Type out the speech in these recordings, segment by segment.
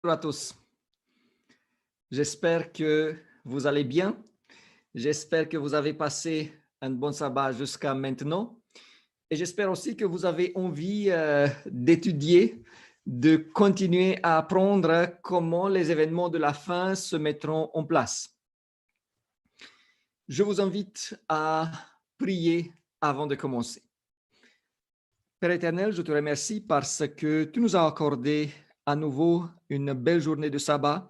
Bonjour à tous. J'espère que vous allez bien. J'espère que vous avez passé un bon sabbat jusqu'à maintenant. Et j'espère aussi que vous avez envie d'étudier, de continuer à apprendre comment les événements de la fin se mettront en place. Je vous invite à prier avant de commencer. Père éternel, je te remercie parce que tu nous as accordé à nouveau une belle journée de sabbat.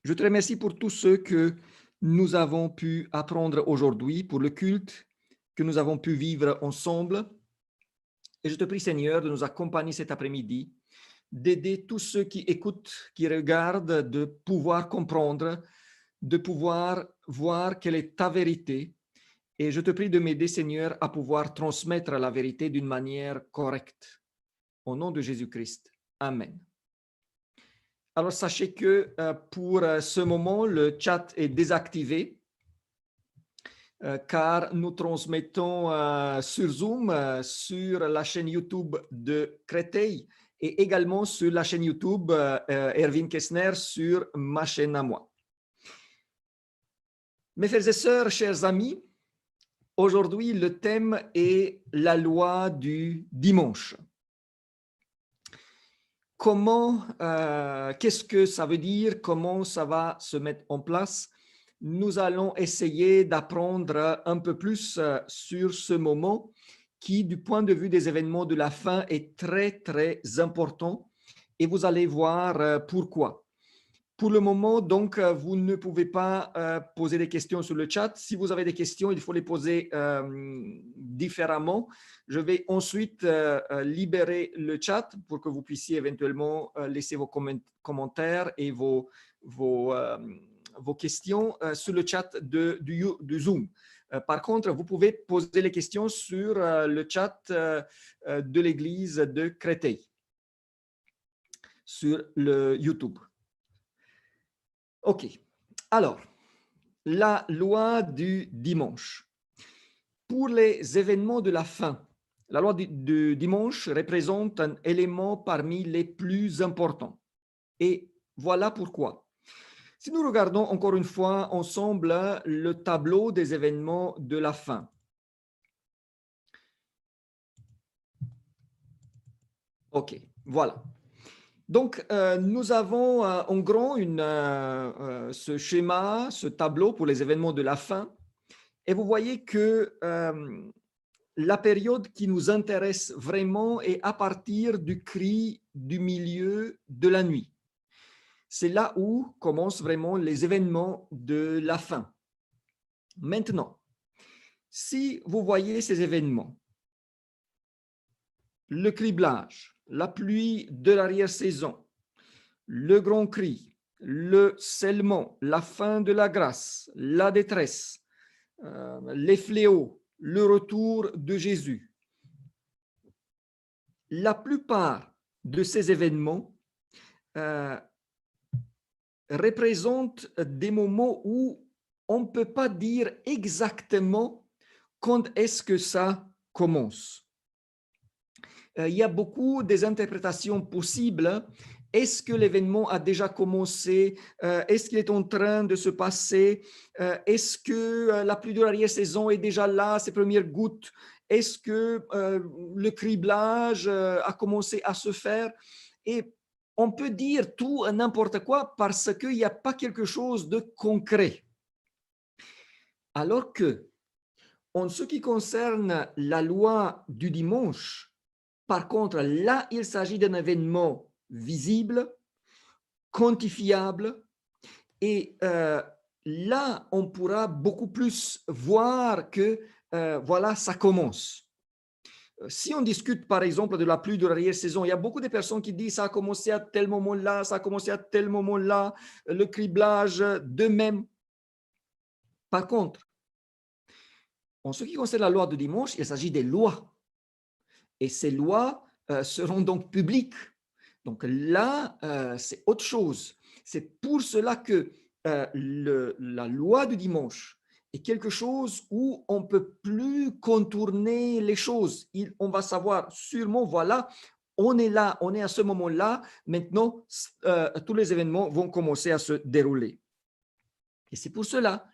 Je te remercie pour tout ce que nous avons pu apprendre aujourd'hui, pour le culte que nous avons pu vivre ensemble. Et je te prie, Seigneur, de nous accompagner cet après-midi, d'aider tous ceux qui écoutent, qui regardent, de pouvoir comprendre, de pouvoir voir quelle est ta vérité. Et je te prie de m'aider, Seigneur, à pouvoir transmettre la vérité d'une manière correcte. Au nom de Jésus-Christ. Amen. Alors, sachez que pour ce moment, le chat est désactivé car nous transmettons sur Zoom, sur la chaîne YouTube de Créteil et également sur la chaîne YouTube Erwin Kessner sur ma chaîne à moi. Mes frères et sœurs, chers amis, aujourd'hui, le thème est la loi du dimanche. Comment, qu'est-ce que ça veut dire? Comment ça va se mettre en place? Nous allons essayer d'apprendre un peu plus sur ce moment qui, du point de vue des événements de la fin, est très, très important. Et vous allez voir pourquoi. Pour le moment, donc, vous ne pouvez pas poser des questions sur le chat. Si vous avez des questions, il faut les poser différemment. Je vais ensuite libérer le chat pour que vous puissiez éventuellement laisser vos commentaires et vos questions sur le chat du Zoom. Par contre, vous pouvez poser les questions sur le chat de l'église de Créteil, sur le YouTube. OK. Alors, la loi du dimanche. Pour les événements de la fin, la loi du dimanche représente un élément parmi les plus importants. Et voilà pourquoi. Si nous regardons encore une fois ensemble le tableau des événements de la fin. OK, voilà. Donc, nous avons en grand ce schéma, ce tableau pour les événements de la fin. Et vous voyez que la période qui nous intéresse vraiment est à partir du cri du milieu de la nuit. C'est là où commencent vraiment les événements de la fin. Maintenant, si vous voyez ces événements, le criblage, la pluie de l'arrière-saison, le grand cri, le scellement, la fin de la grâce, la détresse, les fléaux, le retour de Jésus. La plupart de ces événements représentent des moments où on ne peut pas dire exactement quand est-ce que ça commence. Il y a beaucoup des interprétations possibles. Est-ce que l'événement a déjà commencé? Est-ce qu'il est en train de se passer? Est-ce que la pluie de l'arrière-saison est déjà là, ses premières gouttes? Est-ce que le criblage a commencé à se faire? Et on peut dire tout et n'importe quoi parce qu'il n'y a pas quelque chose de concret. Alors que, en ce qui concerne la loi du dimanche, par contre, là, il s'agit d'un événement visible, quantifiable, et là, on pourra beaucoup plus voir que, voilà, ça commence. Si on discute, par exemple, de la pluie de l'arrière-saison, il y a beaucoup de personnes qui disent ça a commencé à tel moment-là, ça a commencé à tel moment-là, le criblage de même. Par contre, en ce qui concerne la loi de dimanche, il s'agit des lois. Et ces lois seront donc publiques. Donc là, c'est autre chose. C'est pour cela que la loi du dimanche est quelque chose où on ne peut plus contourner les choses. On va savoir sûrement, voilà, on est là, on est à ce moment-là, maintenant, tous les événements vont commencer à se dérouler. Et c'est pour cela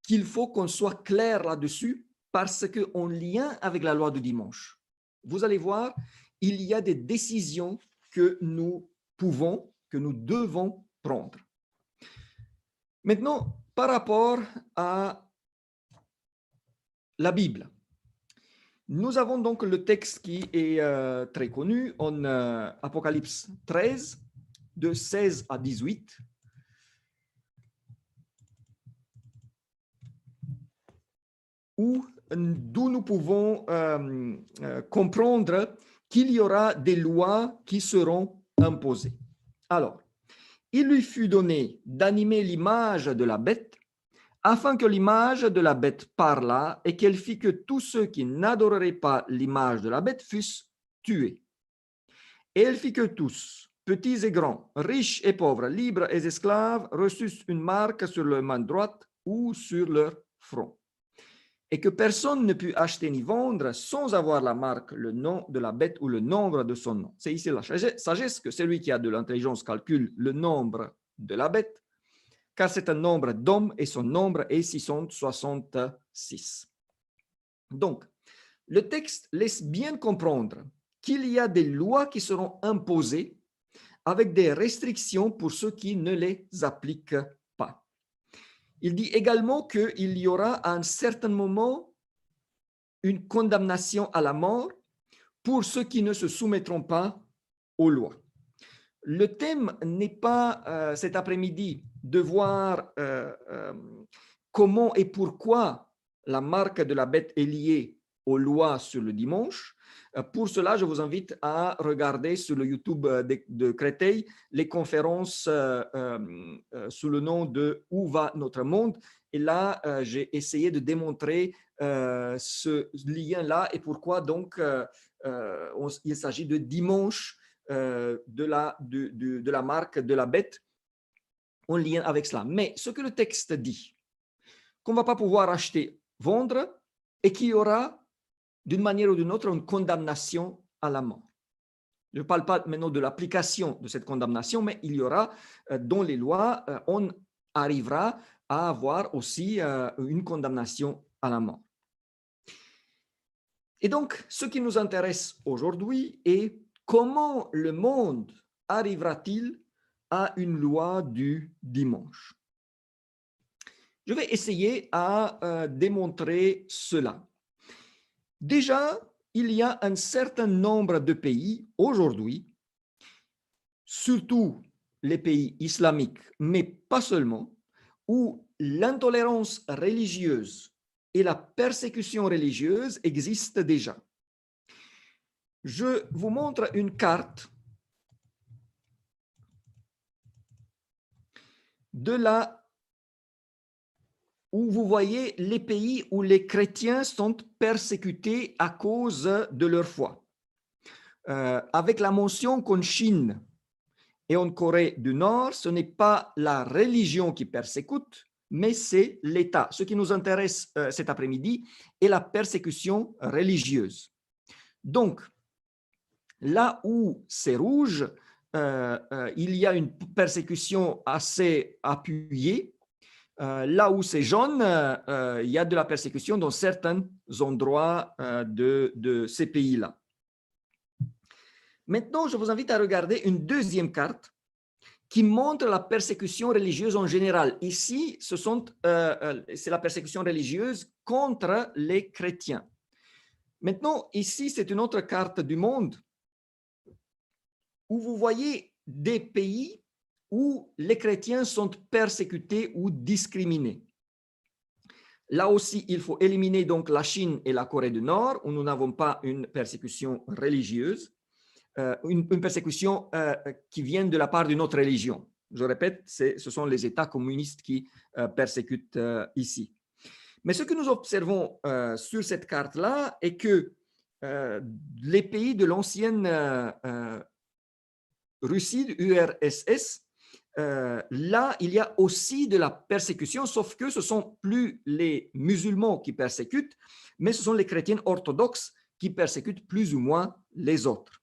qu'il faut qu'on soit clair là-dessus, parce qu'en lien avec la loi du dimanche, vous allez voir, il y a des décisions que nous pouvons, que nous devons prendre. Maintenant, par rapport à la Bible, nous avons donc le texte qui est très connu en Apocalypse 13, de 16 à 18. D'où nous pouvons comprendre qu'il y aura des lois qui seront imposées. Alors, il lui fut donné d'animer l'image de la bête, afin que l'image de la bête parlât et qu'elle fit que tous ceux qui n'adoreraient pas l'image de la bête fussent tués. Et elle fit que tous, petits et grands, riches et pauvres, libres et esclaves, reçussent une marque sur leur main droite ou sur leur front. Et que personne ne put acheter ni vendre sans avoir la marque, le nom de la bête ou le nombre de son nom. C'est ici la sagesse que celui qui a de l'intelligence calcule le nombre de la bête, car c'est un nombre d'hommes et son nombre est 666. Donc, le texte laisse bien comprendre qu'il y a des lois qui seront imposées avec des restrictions pour ceux qui ne les appliquent pas. Il dit également qu'il y aura à un certain moment une condamnation à la mort pour ceux qui ne se soumettront pas aux lois. Le thème n'est pas cet après-midi de voir comment et pourquoi la marque de la bête est liée aux lois sur le dimanche. Pour cela, je vous invite à regarder sur le YouTube de Créteil les conférences sous le nom de « Où va notre monde ?» Et là, j'ai essayé de démontrer ce lien-là et pourquoi donc il s'agit de dimanche de la marque de la bête en lien avec cela. Mais ce que le texte dit, qu'on ne va pas pouvoir acheter, vendre et qu'il y aura d'une manière ou d'une autre une condamnation à la mort. Je ne parle pas maintenant de l'application de cette condamnation, mais il y aura dans les lois, on arrivera à avoir aussi une condamnation à la mort. Et donc, ce qui nous intéresse aujourd'hui est comment le monde arrivera-t-il à une loi du dimanche? Je vais essayer à démontrer cela. Déjà, il y a un certain nombre de pays aujourd'hui, surtout les pays islamiques, mais pas seulement, où l'intolérance religieuse et la persécution religieuse existent déjà. Je vous montre une carte de là où vous voyez les pays où les chrétiens sont persécutés à cause de leur foi. Avec la mention qu'en Chine et en Corée du Nord, ce n'est pas la religion qui persécute, mais c'est l'État. Ce qui nous intéresse cet après-midi est la persécution religieuse. Donc, là où c'est rouge, il y a une persécution assez appuyée. Là où c'est jaune, il y a de la persécution dans certains endroits de ces pays-là. Maintenant, je vous invite à regarder une deuxième carte qui montre la persécution religieuse en général. Ici, c'est la persécution religieuse contre les chrétiens. Maintenant, ici, c'est une autre carte du monde où vous voyez des pays où les chrétiens sont persécutés ou discriminés. Là aussi, il faut éliminer donc la Chine et la Corée du Nord, où nous n'avons pas une persécution religieuse, une persécution qui vient de la part d'une autre religion. Je répète, ce sont les États communistes qui persécutent ici. Mais ce que nous observons sur cette carte-là est que les pays de l'ancienne Russie, URSS, là, il y a aussi de la persécution, sauf que ce ne sont plus les musulmans qui persécutent, mais ce sont les chrétiens orthodoxes qui persécutent plus ou moins les autres.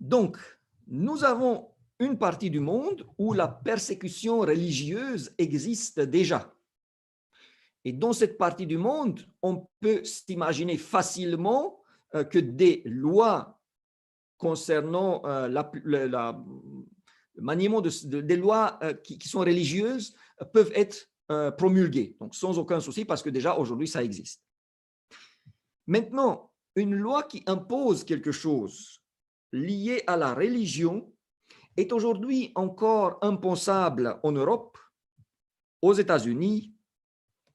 Donc, nous avons une partie du monde où la persécution religieuse existe déjà. Et dans cette partie du monde, on peut s'imaginer facilement que des lois concernant le maniement des lois qui sont religieuses peuvent être promulguées. Donc, sans aucun souci, parce que déjà, aujourd'hui, ça existe. Maintenant, une loi qui impose quelque chose lié à la religion est aujourd'hui encore impensable en Europe, aux États-Unis,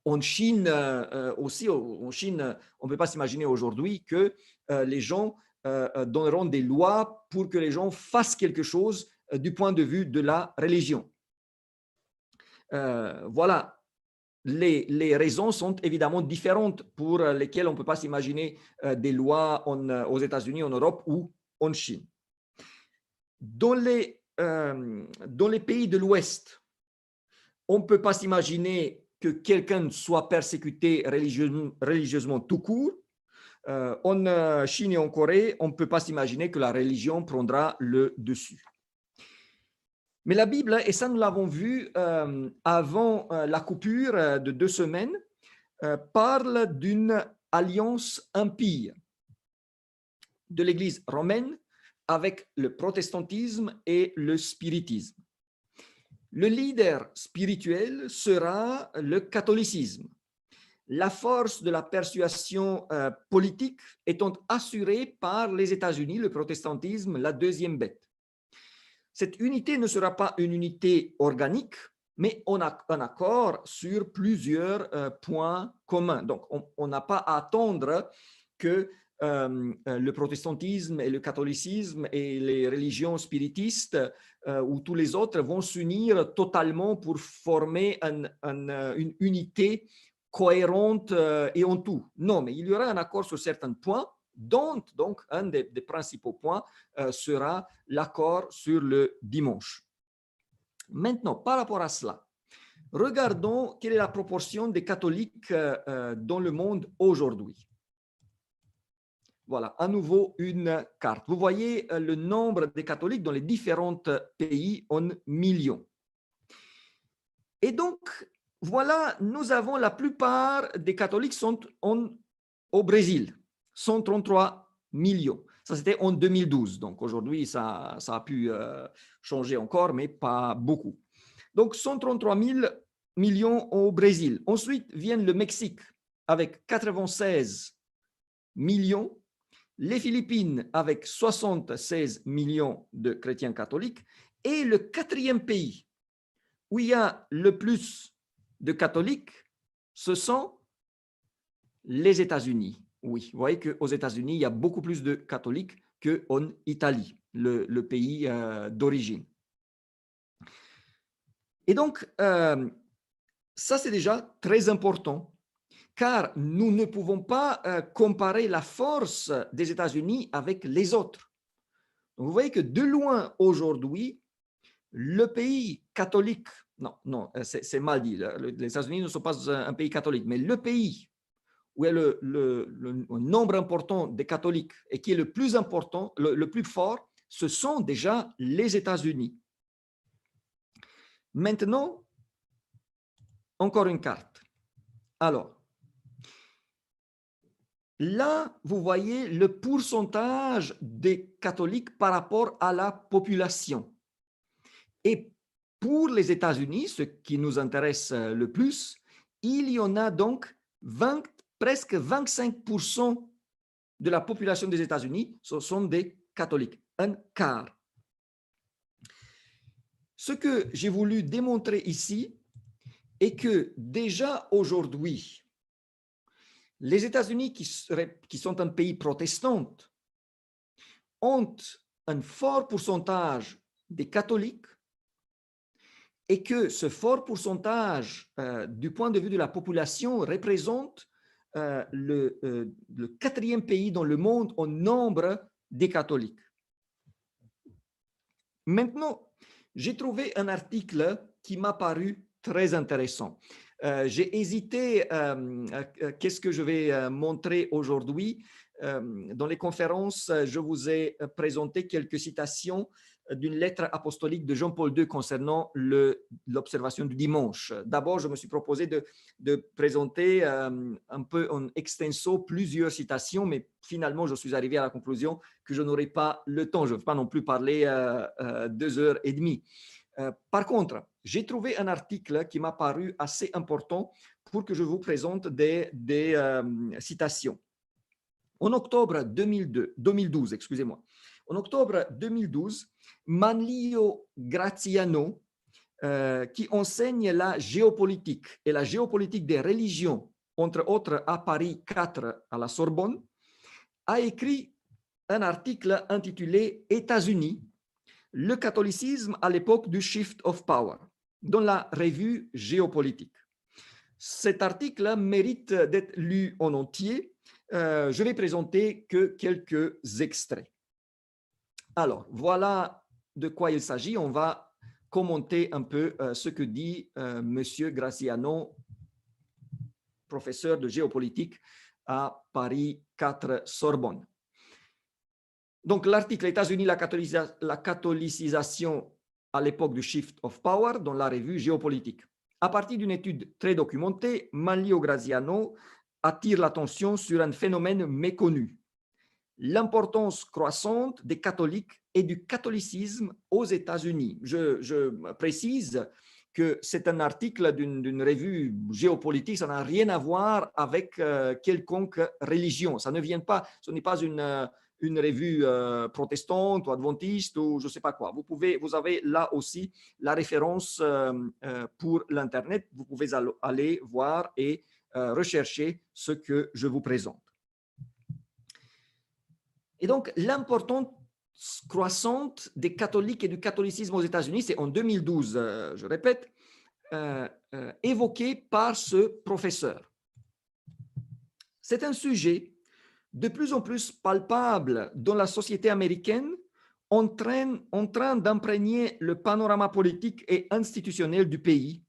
en Chine aussi. En Chine, on ne peut pas s'imaginer aujourd'hui que les gens donneront des lois pour que les gens fassent quelque chose du point de vue de la religion. Voilà. Les raisons sont évidemment différentes pour lesquelles on ne peut pas s'imaginer des lois aux États-Unis, en Europe ou en Chine. Dans les pays de l'Ouest, on ne peut pas s'imaginer que quelqu'un soit persécuté religieusement tout court. En Chine et en Corée, on ne peut pas s'imaginer que la religion prendra le dessus. Mais la Bible, et ça nous l'avons vu avant la coupure de 2 semaines, parle d'une alliance impie de l'Église romaine avec le protestantisme et le spiritisme. Le leader spirituel sera le catholicisme. La force de la persuasion politique étant assurée par les États-Unis, le protestantisme, la deuxième bête. Cette unité ne sera pas une unité organique, mais on a un accord sur plusieurs points communs. Donc, on n'a pas à attendre que le protestantisme et le catholicisme et les religions spiritistes ou tous les autres vont s'unir totalement pour former une unité cohérente et en tout. Non, mais il y aura un accord sur certains points, dont donc un des principaux points sera l'accord sur le dimanche. Maintenant, par rapport à cela, regardons quelle est la proportion des catholiques dans le monde aujourd'hui. Voilà, à nouveau une carte. Vous voyez le nombre des catholiques dans les différents pays en millions. Et donc, voilà, nous avons la plupart des catholiques sont au Brésil, 133 millions. Ça, c'était en 2012. Donc, aujourd'hui, ça a pu changer encore, mais pas beaucoup. Donc, 133 millions au Brésil. Ensuite, vient le Mexique avec 96 millions. Les Philippines avec 76 millions de chrétiens catholiques. Et le quatrième pays où il y a le plus de catholiques, ce sont les États-Unis. Oui, vous voyez qu'aux États-Unis, il y a beaucoup plus de catholiques qu'en Italie, le pays d'origine. Et donc, ça, c'est déjà très important, car nous ne pouvons pas comparer la force des États-Unis avec les autres. Donc, vous voyez que de loin, aujourd'hui, le pays catholique, non, c'est mal dit, les États-Unis ne sont pas un pays catholique, mais le pays où il y a le nombre important de catholiques et qui est le plus important, le plus fort, ce sont déjà les États-Unis. Maintenant, encore une carte. Alors, là, vous voyez le pourcentage des catholiques par rapport à la population. Et pour les États-Unis, ce qui nous intéresse le plus, il y en a donc presque 25% de la population des États-Unis, ce sont des catholiques, un quart. Ce que j'ai voulu démontrer ici est que déjà aujourd'hui, les États-Unis, qui sont un pays protestant, ont un fort pourcentage des catholiques et que ce fort pourcentage, du point de vue de la population, représente le quatrième pays dans le monde en nombre des catholiques. Maintenant, j'ai trouvé un article qui m'a paru très intéressant. J'ai hésité, qu'est-ce que je vais montrer aujourd'hui. Dans les conférences, je vous ai présenté quelques citations d'une lettre apostolique de Jean-Paul II concernant l'observation du dimanche. D'abord, je me suis proposé de présenter un peu en extenso plusieurs citations, mais finalement, je suis arrivé à la conclusion que je n'aurais pas le temps. Je ne veux pas non plus parler 2 heures et demie. Par contre, j'ai trouvé un article qui m'a paru assez important pour que je vous présente des citations. En octobre 2012, excusez-moi. En octobre 2012, Manlio Graziano, qui enseigne la géopolitique et la géopolitique des religions, entre autres à Paris 4 à la Sorbonne, a écrit un article intitulé États-Unis, le catholicisme à l'époque du Shift of Power, dans la revue Géopolitique. Cet article mérite d'être lu en entier. Je vais présenter que quelques extraits. Alors, voilà de quoi il s'agit. On va commenter un peu ce que dit Monsieur Graziano, professeur de géopolitique à Paris 4 Sorbonne. Donc, l'article États-Unis, la catholicisation à l'époque du Shift of Power dans la revue Géopolitique. À partir d'une étude très documentée, Manlio Graziano attire l'attention sur un phénomène méconnu, l'importance croissante des catholiques et du catholicisme aux États-Unis. Je précise que c'est un article d'une revue géopolitique, ça n'a rien à voir avec quelconque religion. Ça ne vient pas, ce n'est pas une revue protestante ou adventiste ou je ne sais pas quoi. Vous avez là aussi la référence pour l'Internet. Vous pouvez aller voir et rechercher ce que je vous présente. Et donc, l'importance croissante des catholiques et du catholicisme aux États-Unis, c'est en 2012, je répète, évoqué par ce professeur. C'est un sujet de plus en plus palpable dans la société américaine, en train d'imprégner le panorama politique et institutionnel du pays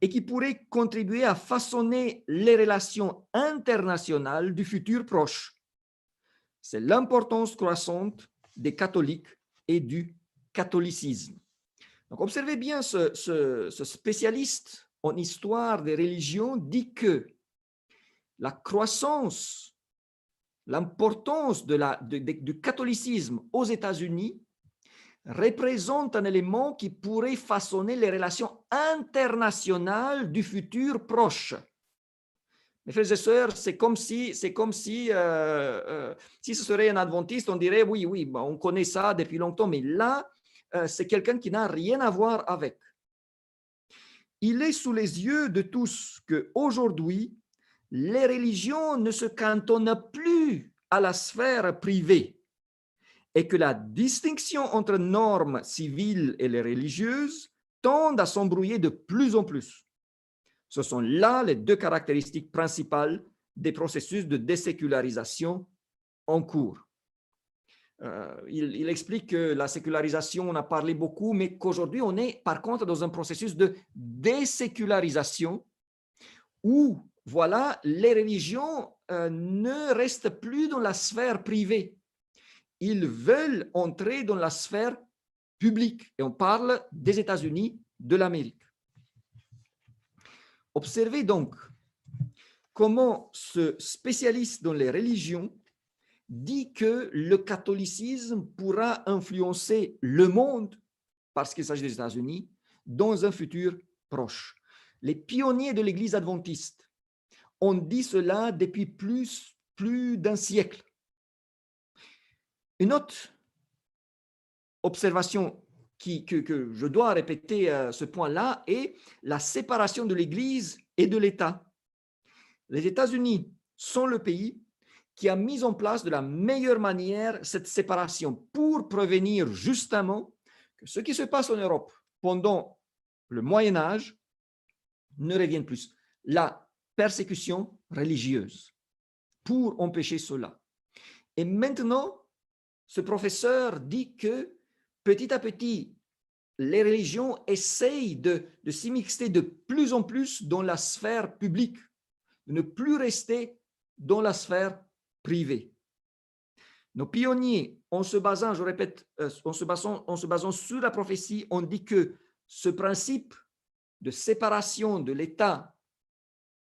et qui pourrait contribuer à façonner les relations internationales du futur proche. C'est l'importance croissante des catholiques et du catholicisme. Donc, observez bien, ce spécialiste en histoire des religions dit que la croissance, l'importance du catholicisme aux États-Unis représente un élément qui pourrait façonner les relations internationales du futur proche. Mes frères et sœurs, c'est comme si si ce serait un adventiste, on dirait oui, on connaît ça depuis longtemps, mais là, c'est quelqu'un qui n'a rien à voir avec. Il est sous les yeux de tous qu'aujourd'hui, les religions ne se cantonnent plus à la sphère privée et que la distinction entre normes civiles et les religieuses tend à s'embrouiller de plus en plus. Ce sont là les deux caractéristiques principales des processus de désécularisation en cours. Il explique que la sécularisation, on a parlé beaucoup, mais qu'aujourd'hui, on est par contre dans un processus de désécularisation où, voilà, les religions ne restent plus dans la sphère privée. Ils veulent entrer dans la sphère publique. Et on parle des États-Unis, de l'Amérique. Observez donc comment ce spécialiste dans les religions dit que le catholicisme pourra influencer le monde, parce qu'il s'agit des États-Unis, dans un futur proche. Les pionniers de l'Église adventiste ont dit cela depuis plus d'un siècle. Une autre observation que je dois répéter à ce point-là est la séparation de l'Église et de l'État. Les États-Unis sont le pays qui a mis en place de la meilleure manière cette séparation pour prévenir justement que ce qui se passe en Europe pendant le Moyen Âge ne revienne plus. La persécution religieuse pour empêcher cela. Et maintenant, ce professeur dit que petit à petit, les religions essayent de s'immiscer de plus en plus dans la sphère publique, de ne plus rester dans la sphère privée. Nos pionniers, en se basant, je répète, en se basant sur la prophétie, ont dit que ce principe de séparation de l'État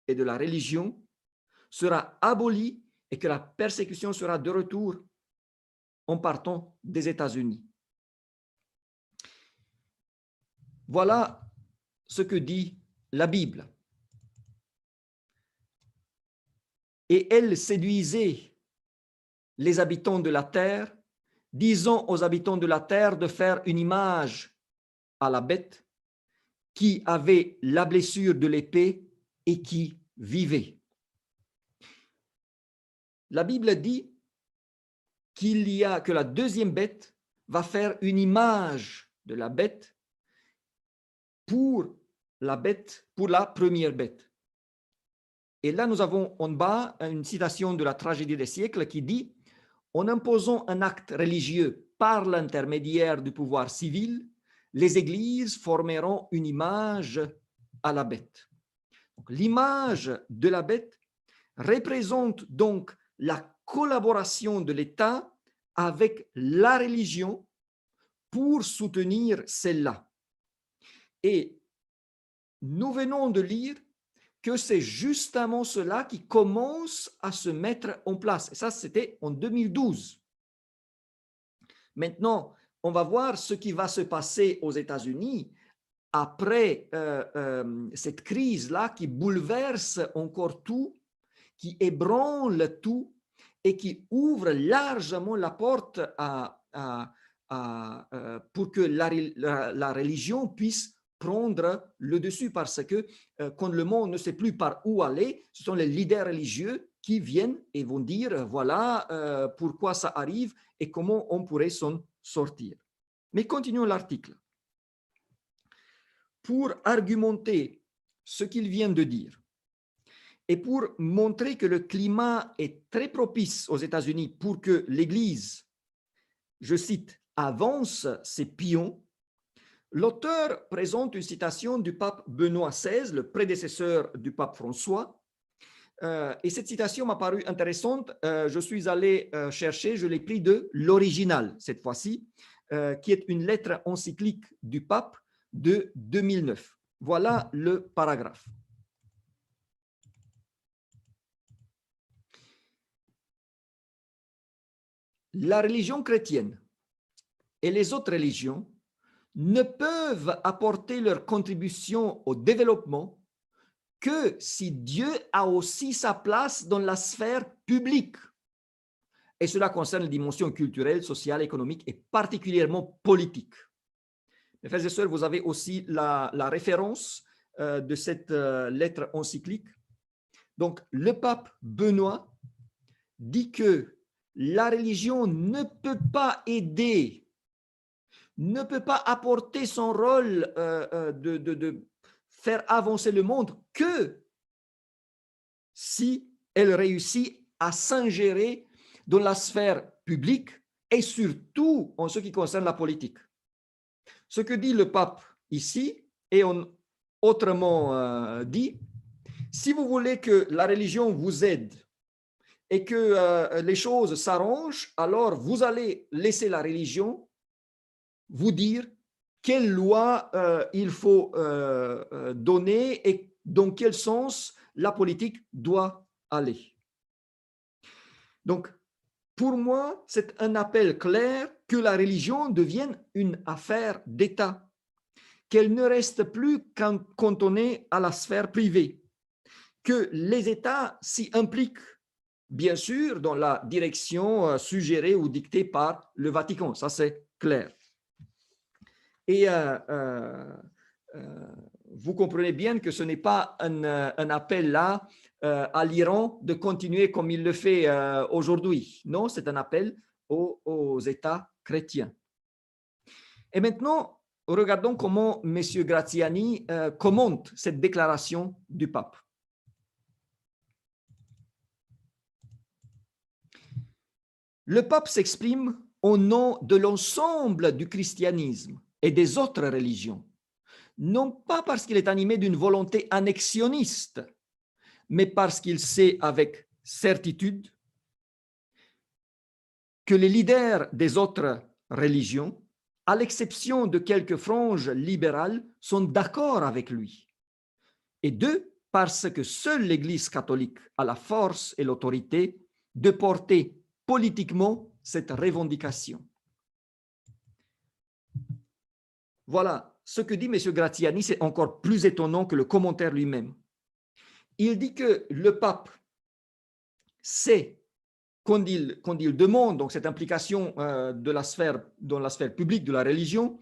et de la religion sera aboli et que la persécution sera de retour en partant des États-Unis. Voilà ce que dit la Bible. Et elle séduisait les habitants de la terre, disant aux habitants de la terre de faire une image à la bête qui avait la blessure de l'épée et qui vivait. La Bible dit que la deuxième bête va faire une image de la bête pour la première bête. Et là, nous avons en bas une citation de la tragédie des siècles qui dit: en imposant un acte religieux par l'intermédiaire du pouvoir civil, les églises formeront une image à la bête. L'image de la bête représente donc la collaboration de l'État avec la religion pour soutenir celle-là. Et nous venons de lire que c'est justement cela qui commence à se mettre en place. Et ça, c'était en 2012. Maintenant, on va voir ce qui va se passer aux États-Unis après cette crise-là qui bouleverse encore tout, qui ébranle tout et qui ouvre largement la porte pour que la religion puisse prendre le dessus, parce que quand le monde ne sait plus par où aller, ce sont les leaders religieux qui viennent et vont dire voilà pourquoi ça arrive et comment on pourrait s'en sortir. Mais continuons l'article. Pour argumenter ce qu'il vient de dire et pour montrer que le climat est très propice aux États-Unis pour que l'Église, je cite, avance ses pions, l'auteur présente une citation du pape Benoît XVI, le prédécesseur du pape François. Et cette citation m'a paru intéressante. Je suis allé chercher, je l'ai pris de l'original cette fois-ci, qui est une lettre encyclique du pape de 2009. Voilà le paragraphe. La religion chrétienne et les autres religions ne peuvent apporter leur contribution au développement que si Dieu a aussi sa place dans la sphère publique. Et cela concerne les dimensions culturelles, sociales, économiques et particulièrement politiques. Mes frères et sœurs, vous avez aussi la référence de cette lettre encyclique. Donc, le pape Benoît dit que la religion ne peut pas aider, ne peut pas apporter son rôle de faire avancer le monde que si elle réussit à s'ingérer dans la sphère publique et surtout en ce qui concerne la politique. Ce que dit le pape ici est autrement dit, si vous voulez que la religion vous aide et que les choses s'arrangent, alors vous allez laisser la religion vous dire quelle loi il faut donner et dans quel sens la politique doit aller. Donc, pour moi, c'est un appel clair que la religion devienne une affaire d'État, qu'elle ne reste plus cantonnée à la sphère privée, que les États s'y impliquent, bien sûr, dans la direction suggérée ou dictée par le Vatican, ça c'est clair. Et vous comprenez bien que ce n'est pas un appel là à l'Iran de continuer comme il le fait aujourd'hui. Non, c'est un appel aux États chrétiens. Et maintenant, regardons comment M. Graziani commente cette déclaration du pape. Le pape s'exprime au nom de l'ensemble du christianisme et des autres religions, non pas parce qu'il est animé d'une volonté annexionniste, mais parce qu'il sait avec certitude que les leaders des autres religions, à l'exception de quelques franges libérales, sont d'accord avec lui. Et deux, parce que seule l'Église catholique a la force et l'autorité de porter politiquement cette revendication. Voilà, ce que dit M. Graziani, c'est encore plus étonnant que le commentaire lui-même. Il dit que le pape sait, quand il demande donc cette implication dans la sphère publique de la religion,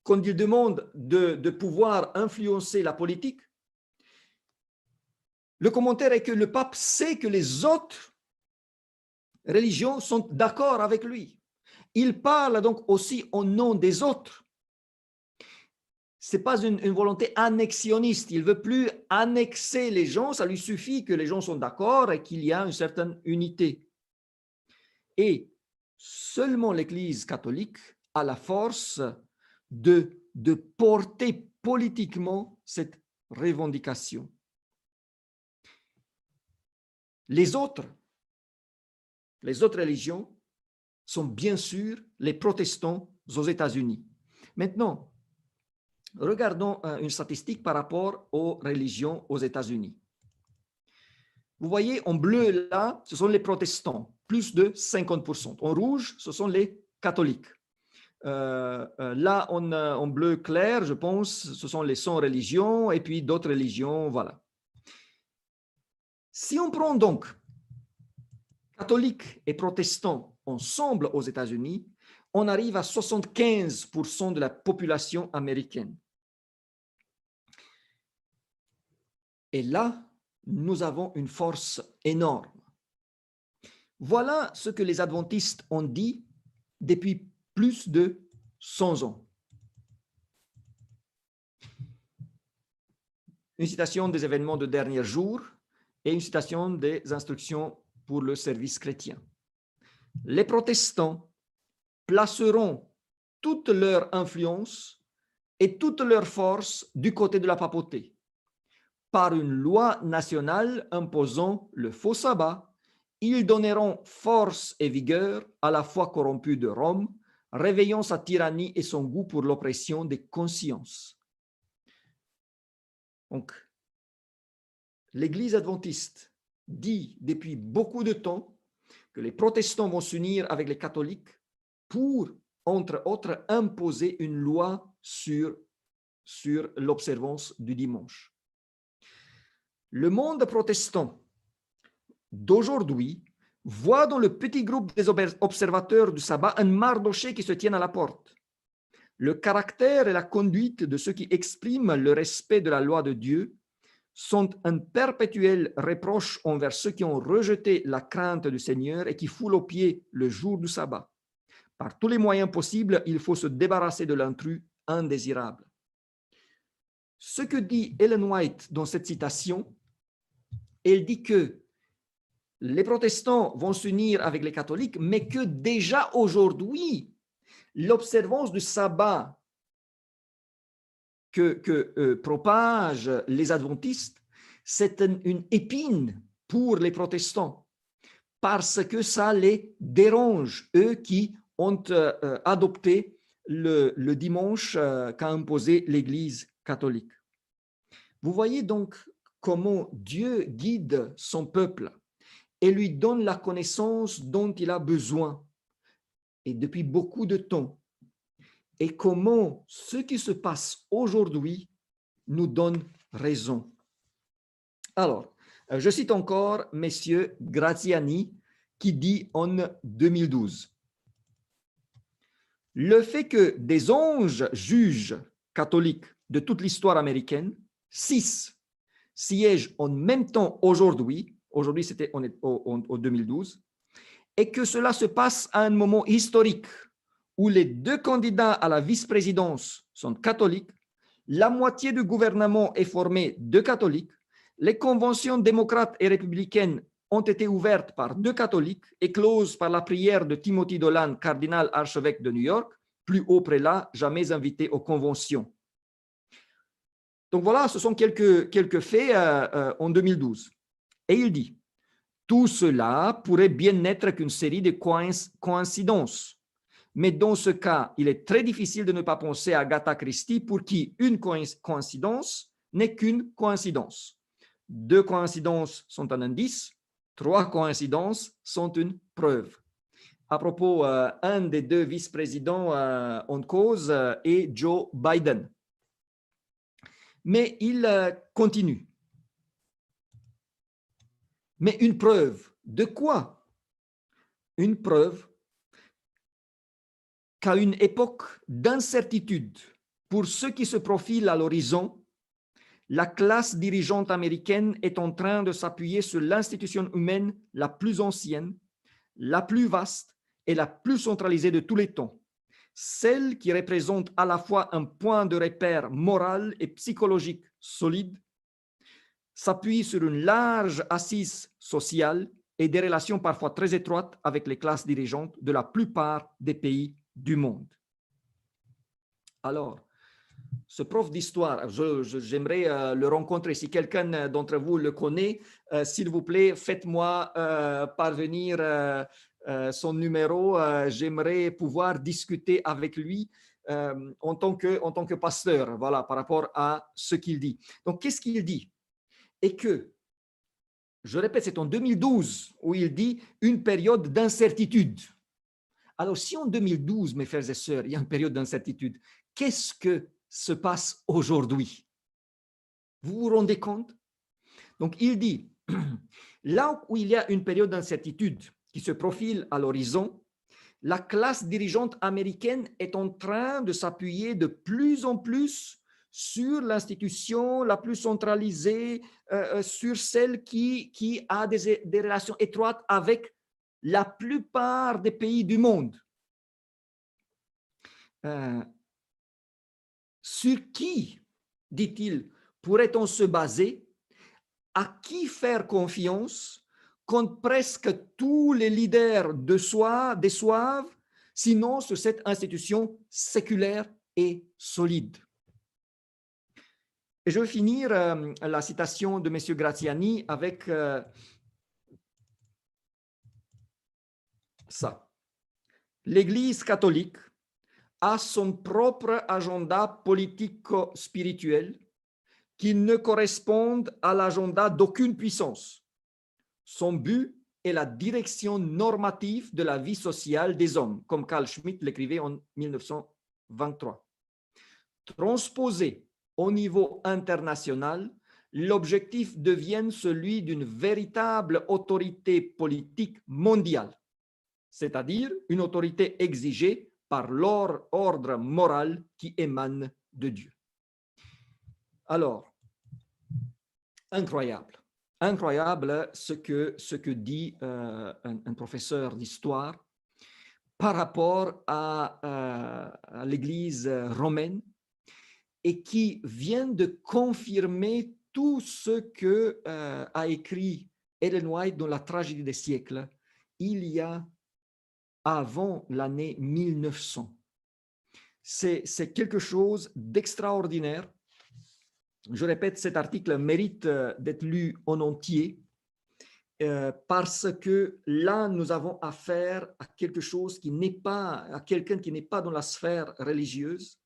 quand il demande de pouvoir influencer la politique, le commentaire est que le pape sait que les autres religions sont d'accord avec lui. Il parle donc aussi au nom des autres. Ce n'est pas une volonté annexionniste. Il ne veut plus annexer les gens. Ça lui suffit que les gens sont d'accord et qu'il y a une certaine unité. Et seulement l'Église catholique a la force de porter politiquement cette revendication. Les autres religions sont bien sûr les protestants aux États-Unis. Maintenant, regardons une statistique par rapport aux religions aux États-Unis. Vous voyez, en bleu, là, ce sont les protestants, plus de 50%. En rouge, ce sont les catholiques. Là, en bleu clair, je pense, ce sont les 100 religions et puis d'autres religions, voilà. Si on prend donc catholiques et protestants ensemble aux États-Unis, on arrive à 75% de la population américaine. Et là, nous avons une force énorme. Voilà ce que les adventistes ont dit depuis plus de 100 ans. Une citation des événements de dernier jour et une citation des instructions pour le service chrétien. Les protestants placeront toute leur influence et toute leur force du côté de la papauté, par une loi nationale imposant le faux sabbat. Ils donneront force et vigueur à la foi corrompue de Rome, réveillant sa tyrannie et son goût pour l'oppression des consciences. Donc, l'Église adventiste dit depuis beaucoup de temps que les protestants vont s'unir avec les catholiques pour, entre autres, imposer une loi sur l'observance du dimanche. Le monde protestant d'aujourd'hui voit dans le petit groupe des observateurs du sabbat un Mardoché qui se tient à la porte. Le caractère et la conduite de ceux qui expriment le respect de la loi de Dieu sont un perpétuel reproche envers ceux qui ont rejeté la crainte du Seigneur et qui foulent aux pieds le jour du sabbat. Par tous les moyens possibles, il faut se débarrasser de l'intrus indésirable. Ce que dit Ellen White dans cette citation, elle dit que les protestants vont s'unir avec les catholiques, mais que déjà aujourd'hui, l'observance du sabbat que propagent les adventistes, c'est une épine pour les protestants, parce que ça les dérange, eux qui ont adopté le dimanche qu'a imposé l'Église catholique. Vous voyez donc comment Dieu guide son peuple et lui donne la connaissance dont il a besoin, et depuis beaucoup de temps, et comment ce qui se passe aujourd'hui nous donne raison. Alors, je cite encore M. Graziani qui dit en 2012 « Le fait que des anges juges catholiques de toute l'histoire américaine, 6, siègent en même temps aujourd'hui c'était en 2012, et que cela se passe à un moment historique où les deux candidats à la vice-présidence sont catholiques, la moitié du gouvernement est formée de catholiques, les conventions démocrates et républicaines ont été ouvertes par deux catholiques et closes par la prière de Timothy Dolan, cardinal archevêque de New York, plus haut prélat jamais invité aux conventions. Donc voilà, ce sont quelques faits en 2012. Et il dit, tout cela pourrait bien n'être qu'une série de coïncidences. Mais dans ce cas, il est très difficile de ne pas penser à Agatha Christie pour qui une coïncidence n'est qu'une coïncidence. 2 coïncidences sont un indice, 3 coïncidences sont une preuve. À propos, un des 2 vice-présidents en cause est Joe Biden. Mais il continue. Mais une preuve de quoi? Une preuve qu'à une époque d'incertitude pour ceux qui se profilent à l'horizon, la classe dirigeante américaine est en train de s'appuyer sur l'institution humaine la plus ancienne, la plus vaste et la plus centralisée de tous les temps, celle qui représente à la fois un point de repère moral et psychologique solide, s'appuie sur une large assise sociale et des relations parfois très étroites avec les classes dirigeantes de la plupart des pays du monde. Alors, ce prof d'histoire, j'aimerais le rencontrer. Si quelqu'un d'entre vous le connaît, s'il vous plaît, faites-moi parvenir son numéro. J'aimerais pouvoir discuter avec lui en tant que pasteur, voilà, par rapport à ce qu'il dit. Donc, qu'est-ce qu'il dit? Et que, je répète, c'est en 2012 où il dit une période d'incertitude. Alors, si en 2012, mes frères et sœurs, il y a une période d'incertitude, qu'est-ce que se passe aujourd'hui? Vous vous rendez compte? Donc, il dit, là où il y a une période d'incertitude qui se profile à l'horizon, la classe dirigeante américaine est en train de s'appuyer de plus en plus sur l'institution la plus centralisée, sur celle qui a des relations étroites avec la plupart des pays du monde. Sur qui, dit-il, pourrait-on se baser? À qui faire confiance quand presque tous les leaders déçoivent, sinon sur cette institution séculaire et solide? Et je vais finir la citation de M. Graziani avec ça. L'Église catholique a son propre agenda politico-spirituel qui ne correspond à l'agenda d'aucune puissance. Son but est la direction normative de la vie sociale des hommes, comme Carl Schmitt l'écrivait en 1923. Transposé au niveau international, l'objectif devient celui d'une véritable autorité politique mondiale, c'est-à-dire une autorité exigée par l'ordre moral qui émane de Dieu. Alors, incroyable ce que dit un professeur d'histoire par rapport à l'Église romaine et qui vient de confirmer tout ce que a écrit Ellen White dans La tragédie des siècles il y a avant l'année 1900. C'est quelque chose d'extraordinaire. Je répète, cet article mérite d'être lu en entier parce que là, nous avons affaire à quelque chose qui n'est pas, à quelqu'un qui n'est pas dans la sphère religieuse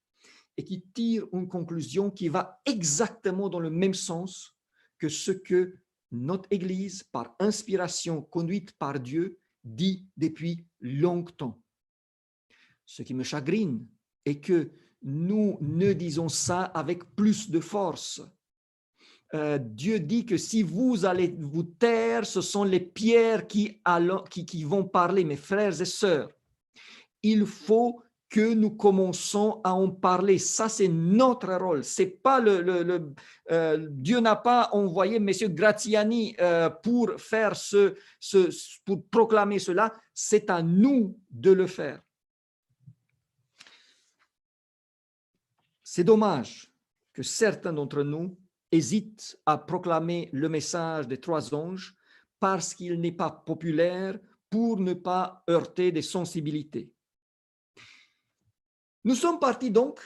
et qui tire une conclusion qui va exactement dans le même sens que ce que notre Église, par inspiration conduite par Dieu, dit depuis longtemps. Ce qui me chagrine est que nous ne disons ça avec plus de force. Dieu dit que si vous allez vous taire, ce sont les pierres qui vont parler, mes frères et sœurs. Il faut que nous commençons à en parler. Ça, c'est notre rôle. C'est pas Dieu n'a pas envoyé M. Graziani pour faire pour proclamer cela. C'est à nous de le faire. C'est dommage que certains d'entre nous hésitent à proclamer le message des 3 anges parce qu'il n'est pas populaire pour ne pas heurter des sensibilités. Nous sommes partis donc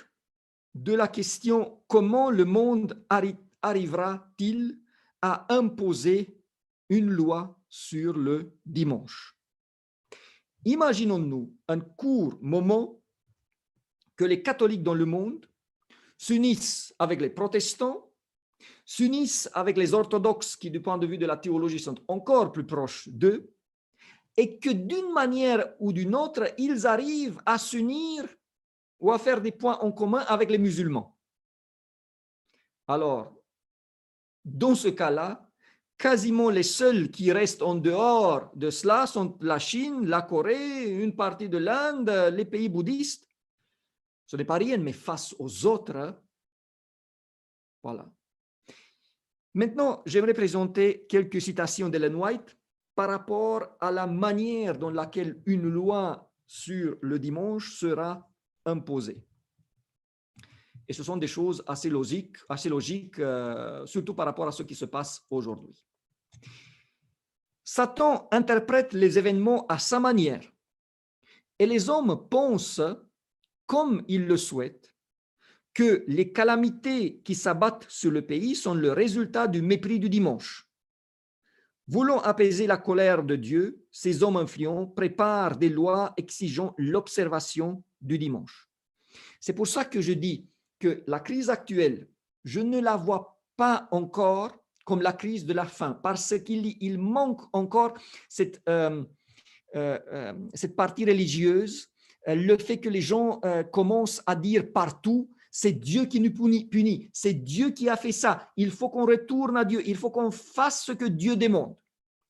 de la question comment le monde arrivera-t-il à imposer une loi sur le dimanche. Imaginons-nous un court moment que les catholiques dans le monde s'unissent avec les protestants, s'unissent avec les orthodoxes qui, du point de vue de la théologie, sont encore plus proches d'eux, et que d'une manière ou d'une autre, ils arrivent à s'unir ou à faire des points en commun avec les musulmans. Alors, dans ce cas-là, quasiment les seuls qui restent en dehors de cela sont la Chine, la Corée, une partie de l'Inde, les pays bouddhistes. Ce n'est pas rien, mais face aux autres, voilà. Maintenant, j'aimerais présenter quelques citations d'Ellen White par rapport à la manière dans laquelle une loi sur le dimanche sera imposée. Et ce sont des choses assez logiques, surtout par rapport à ce qui se passe aujourd'hui. Satan interprète les événements à sa manière et les hommes pensent, comme ils le souhaitent, que les calamités qui s'abattent sur le pays sont le résultat du mépris du dimanche. Voulant apaiser la colère de Dieu, ces hommes influents préparent des lois exigeant l'observation du dimanche. C'est pour ça que je dis que la crise actuelle, je ne la vois pas encore comme la crise de la faim, parce qu'il manque encore cette partie religieuse, le fait que les gens commencent à dire partout, c'est Dieu qui nous punit, c'est Dieu qui a fait ça, il faut qu'on retourne à Dieu, il faut qu'on fasse ce que Dieu demande.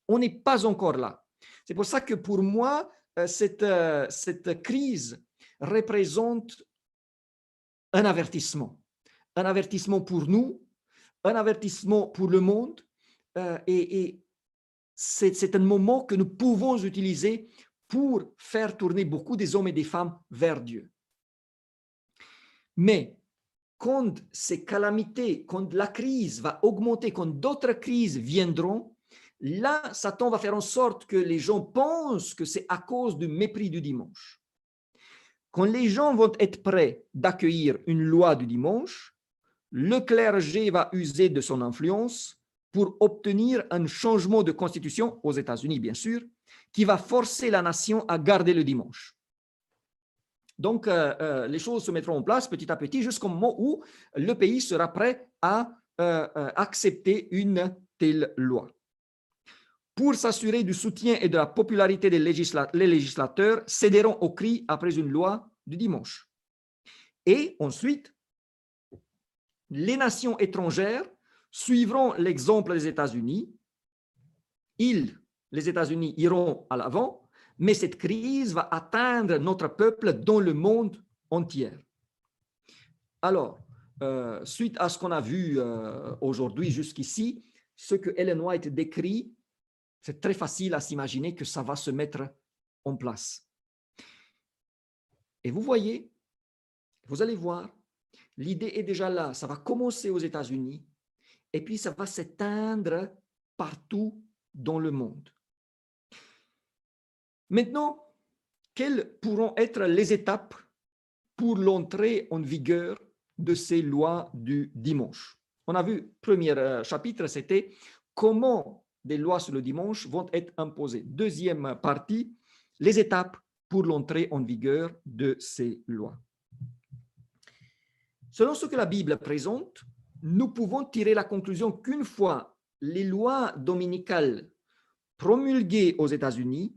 On n'est pas encore là. C'est pour ça que pour moi, cette crise représente un avertissement pour nous, un avertissement pour le monde, et c'est un moment que nous pouvons utiliser pour faire tourner beaucoup des hommes et des femmes vers Dieu. Mais quand ces calamités, quand la crise va augmenter, quand d'autres crises viendront, là, Satan va faire en sorte que les gens pensent que c'est à cause du mépris du dimanche. Quand les gens vont être prêts d'accueillir une loi du dimanche, le clergé va user de son influence pour obtenir un changement de constitution, aux États-Unis bien sûr, qui va forcer la nation à garder le dimanche. Donc, les choses se mettront en place petit à petit jusqu'au moment où le pays sera prêt à accepter une telle loi. Pour s'assurer du soutien et de la popularité des législateurs céderont aux cris après une loi du dimanche. Et ensuite, les nations étrangères suivront l'exemple des États-Unis. Les États-Unis iront à l'avant, mais cette crise va atteindre notre peuple dans le monde entier. Alors, suite à ce qu'on a vu aujourd'hui jusqu'ici, ce que Ellen White décrit, c'est très facile à s'imaginer que ça va se mettre en place. Et vous voyez, vous allez voir, l'idée est déjà là, ça va commencer aux États-Unis et puis ça va s'éteindre partout dans le monde. Maintenant, quelles pourront être les étapes pour l'entrée en vigueur de ces lois du dimanche? On a vu, premier chapitre, c'était comment des lois sur le dimanche vont être imposées. Deuxième partie, les étapes pour l'entrée en vigueur de ces lois. Selon ce que la Bible présente, nous pouvons tirer la conclusion qu'une fois les lois dominicales promulguées aux États-Unis,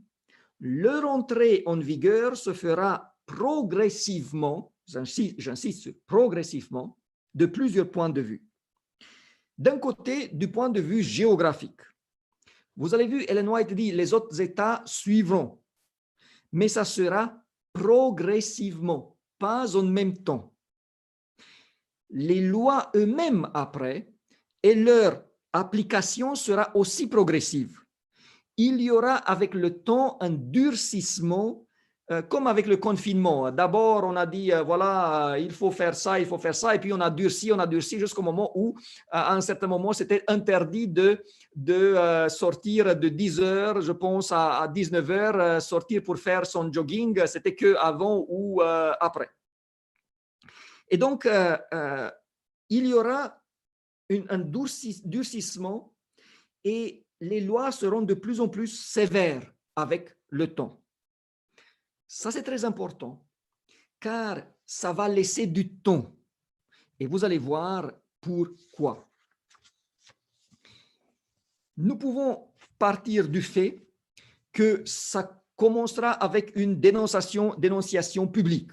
leur entrée en vigueur se fera progressivement, j'insiste, progressivement, de plusieurs points de vue. D'un côté, du point de vue géographique, vous avez vu, Ellen White dit, les autres États suivront, mais ça sera progressivement, pas en même temps. Les lois eux-mêmes après, et leur application sera aussi progressive. Il y aura avec le temps un durcissement, comme avec le confinement. D'abord, on a dit, voilà, il faut faire ça, et puis on a durci jusqu'au moment où, à un certain moment, c'était interdit de sortir de 10 heures, je pense, à 19 heures, sortir pour faire son jogging, c'était qu'avant ou après. Et donc, il y aura un durcissement et les lois seront de plus en plus sévères avec le temps. Ça, c'est très important, car ça va laisser du temps. Et vous allez voir pourquoi. Nous pouvons partir du fait que ça commencera avec une dénonciation publique,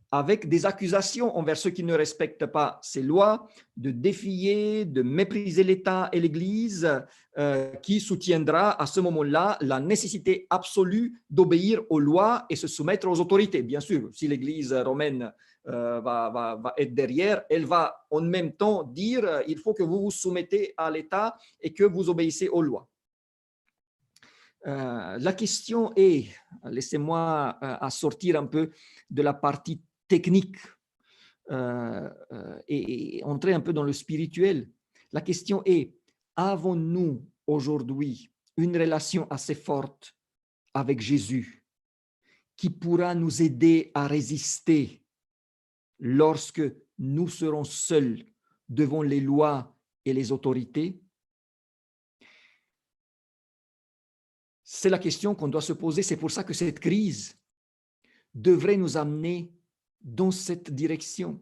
avec des accusations envers ceux qui ne respectent pas ces lois, de défier, de mépriser l'État et l'Église, qui soutiendra à ce moment-là la nécessité absolue d'obéir aux lois et se soumettre aux autorités. Bien sûr, si l'Église romaine va être derrière, elle va en même temps dire il faut que vous vous soumettez à l'État et que vous obéissez aux lois. La question est, laissez-moi sortir un peu de la partie technique et entrer un peu dans le spirituel. La question est, avons-nous aujourd'hui une relation assez forte avec Jésus qui pourra nous aider à résister lorsque nous serons seuls devant les lois et les autorités? C'est la question qu'on doit se poser. C'est pour ça que cette crise devrait nous amener dans cette direction.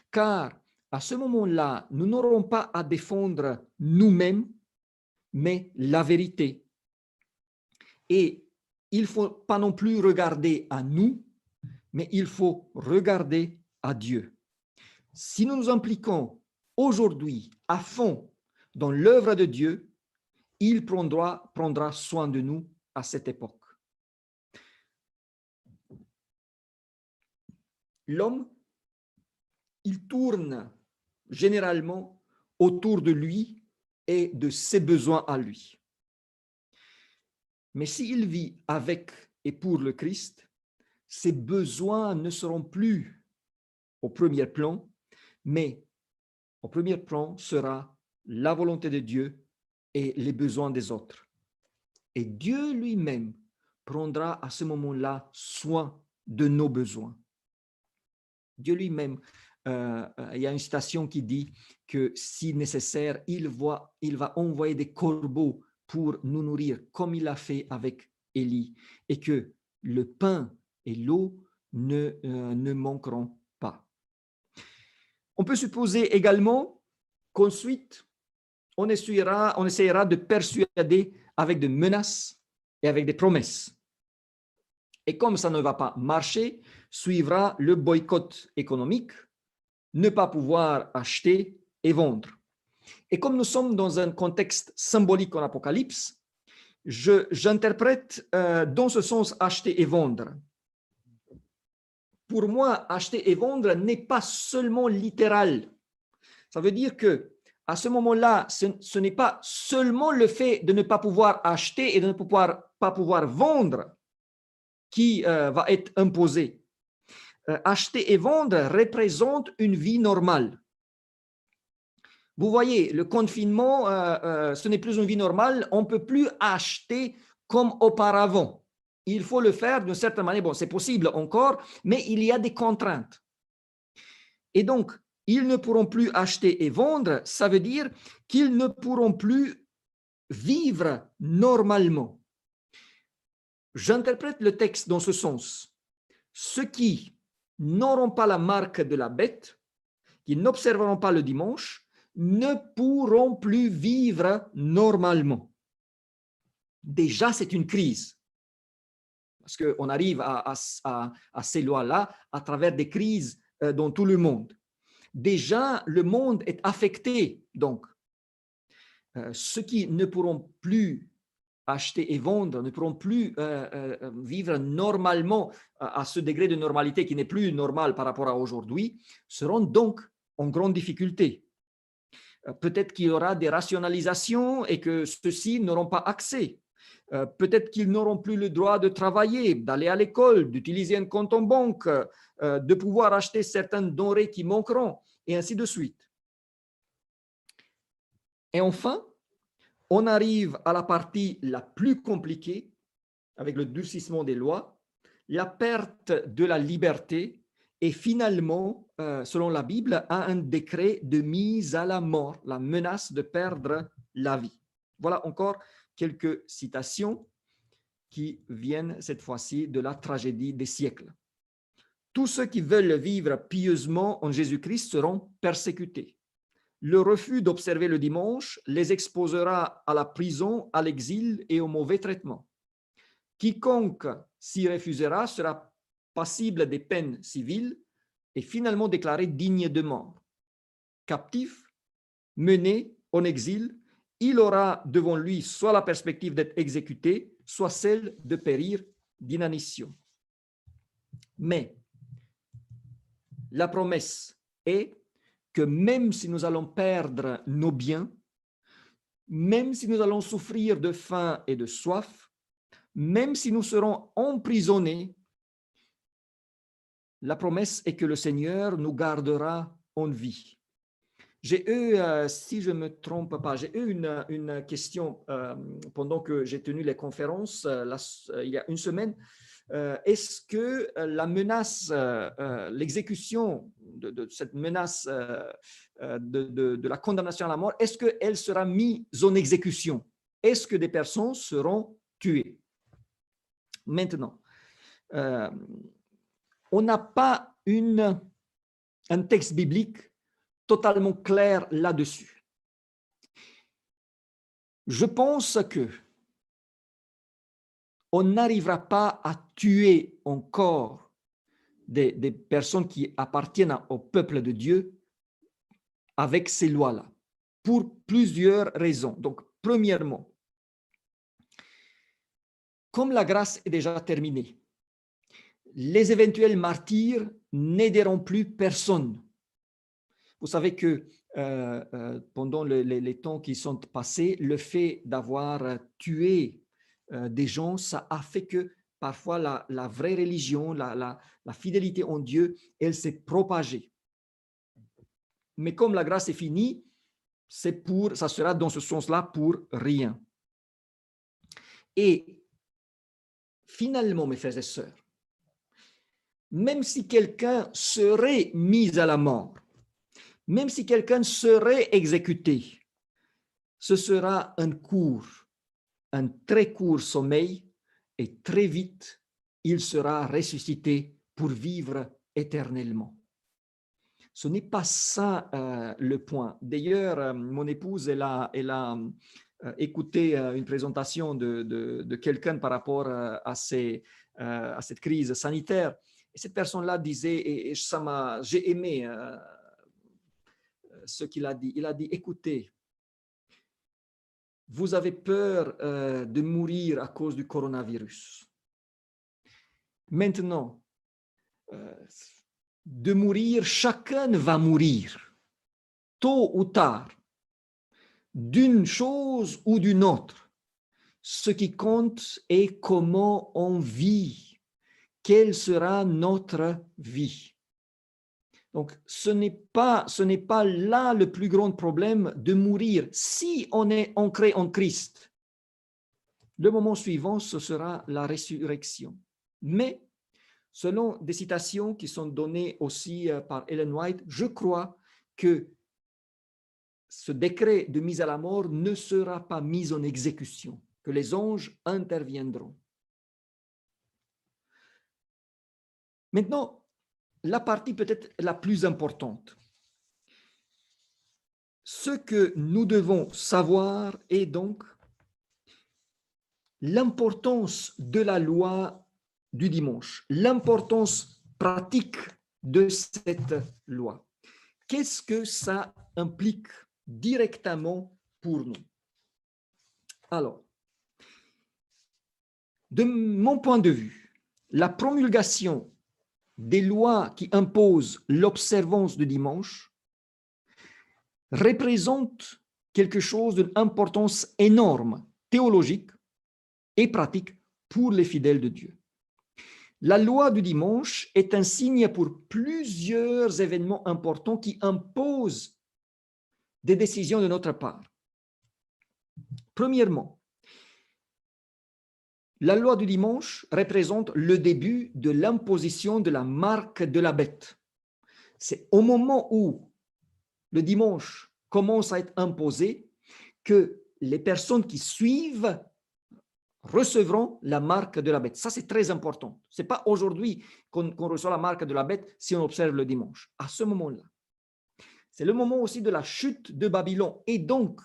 Car à ce moment-là, nous n'aurons pas à défendre nous-mêmes, mais la vérité. Et il ne faut pas non plus regarder à nous, mais il faut regarder à Dieu. Si nous nous impliquons aujourd'hui à fond dans l'œuvre de Dieu, il prendra soin de nous à cette époque. L'homme, il tourne généralement autour de lui et de ses besoins à lui. Mais s'il vit avec et pour le Christ, ses besoins ne seront plus au premier plan, mais au premier plan sera la volonté de Dieu et les besoins des autres. Et Dieu lui-même prendra à ce moment-là soin de nos besoins. Dieu lui-même, il y a une citation qui dit que si nécessaire, il va envoyer des corbeaux pour nous nourrir, comme il l'a fait avec Élie, et que le pain et l'eau ne manqueront pas. On peut supposer également qu'ensuite, on essaiera de persuader avec des menaces et avec des promesses. Et comme ça ne va pas marcher, suivra le boycott économique, ne pas pouvoir acheter et vendre. Et comme nous sommes dans un contexte symbolique en Apocalypse, j'interprète dans ce sens acheter et vendre. Pour moi, acheter et vendre n'est pas seulement littéral. Ça veut dire que à ce moment-là, ce n'est pas seulement le fait de ne pas pouvoir acheter et de ne pas pouvoir vendre qui va être imposé. Acheter et vendre représente une vie normale. Vous voyez, le confinement, ce n'est plus une vie normale. On ne peut plus acheter comme auparavant. Il faut le faire d'une certaine manière. Bon, c'est possible encore, mais il y a des contraintes. Et donc, ils ne pourront plus acheter et vendre. Ça veut dire qu'ils ne pourront plus vivre normalement. J'interprète le texte dans ce sens. Ceux qui n'auront pas la marque de la bête, qui n'observeront pas le dimanche, ne pourront plus vivre normalement. Déjà, c'est une crise. Parce qu'on arrive à ces lois-là à travers des crises dans tout le monde. Déjà, le monde est affecté. Donc, ceux qui ne pourront plus acheter et vendre, ne pourront plus vivre normalement à ce degré de normalité qui n'est plus normal par rapport à aujourd'hui, seront donc en grande difficulté. Peut-être qu'il y aura des rationalisations et que ceux-ci n'auront pas accès. Peut-être qu'ils n'auront plus le droit de travailler, d'aller à l'école, d'utiliser un compte en banque, de pouvoir acheter certaines denrées qui manqueront, et ainsi de suite. Et enfin, on arrive à la partie la plus compliquée, avec le durcissement des lois, la perte de la liberté et finalement, selon la Bible, a un décret de mise à la mort, la menace de perdre la vie. Voilà encore quelques citations qui viennent cette fois-ci de la tragédie des siècles. Tous ceux qui veulent vivre pieusement en Jésus-Christ seront persécutés. Le refus d'observer le dimanche les exposera à la prison, à l'exil et au mauvais traitement. Quiconque s'y refusera sera passible des peines civiles et finalement déclaré digne de mort. Captif, mené en exil, il aura devant lui soit la perspective d'être exécuté, soit celle de périr d'inanition. Mais la promesse est que même si nous allons perdre nos biens, même si nous allons souffrir de faim et de soif, même si nous serons emprisonnés, la promesse est que le Seigneur nous gardera en vie. J'ai eu, si je ne me trompe pas, j'ai eu une question pendant que j'ai tenu les conférences il y a une semaine. Est-ce que la menace, l'exécution de cette menace de la condamnation à la mort, est-ce qu'elle sera mise en exécution? Est-ce que des personnes seront tuées? Maintenant, on n'a pas un texte biblique totalement clair là-dessus. Je pense que on n'arrivera pas à tuer encore des personnes qui appartiennent au peuple de Dieu avec ces lois-là, pour plusieurs raisons. Donc, premièrement, comme la grâce est déjà terminée, les éventuels martyrs n'aideront plus personne. Vous savez que pendant les temps qui sont passés, le fait d'avoir tué des gens, ça a fait que parfois la vraie religion, la fidélité en Dieu, elle s'est propagée. Mais comme la grâce est finie, ça sera dans ce sens-là pour rien. Et finalement, mes frères et sœurs, même si quelqu'un serait mis à la mort, même si quelqu'un serait exécuté, ce sera un très court sommeil et très vite, il sera ressuscité pour vivre éternellement. Ce n'est pas ça le point. D'ailleurs, mon épouse, elle a écouté une présentation de quelqu'un par rapport à cette crise sanitaire. Et cette personne-là disait, et j'ai aimé ce qu'il a dit. Il a dit, écoutez, vous avez peur de mourir à cause du coronavirus. Maintenant, de mourir, chacun va mourir, tôt ou tard, d'une chose ou d'une autre. Ce qui compte est comment on vit, quelle sera notre vie. Donc, ce n'est pas là le plus grand problème de mourir. Si on est ancré en Christ, le moment suivant, ce sera la résurrection. Mais, selon des citations qui sont données aussi par Ellen White, je crois que ce décret de mise à la mort ne sera pas mis en exécution, que les anges interviendront. Maintenant, la partie peut-être la plus importante. Ce que nous devons savoir est donc l'importance de la loi du dimanche, l'importance pratique de cette loi. Qu'est-ce que ça implique directement pour nous? Alors, de mon point de vue, la promulgation des lois qui imposent l'observance du dimanche représente quelque chose d'une importance énorme, théologique et pratique pour les fidèles de Dieu. La loi du dimanche est un signe pour plusieurs événements importants qui imposent des décisions de notre part. Premièrement, La loi du dimanche représente le début de l'imposition de la marque de la bête. C'est au moment où le dimanche commence à être imposé que les personnes qui suivent recevront la marque de la bête. Ça, c'est très important. Ce n'est pas aujourd'hui qu'on reçoit la marque de la bête si on observe le dimanche. À ce moment-là. C'est le moment aussi de la chute de Babylone. Et donc,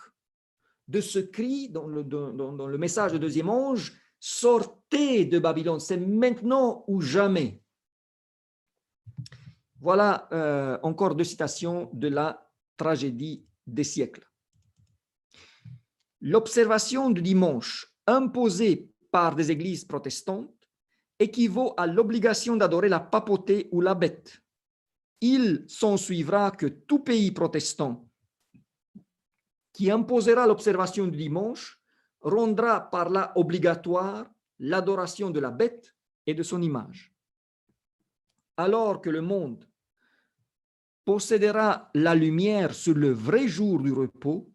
de ce cri dans le message du deuxième ange, sortez de Babylone, c'est maintenant ou jamais. Voilà encore deux citations de la tragédie des siècles. L'observation du dimanche imposée par des églises protestantes équivaut à l'obligation d'adorer la papauté ou la bête. Il s'ensuivra que tout pays protestant qui imposera l'observation du dimanche rendra par là obligatoire l'adoration de la bête et de son image. Alors que le monde possédera la lumière sur le vrai jour du repos,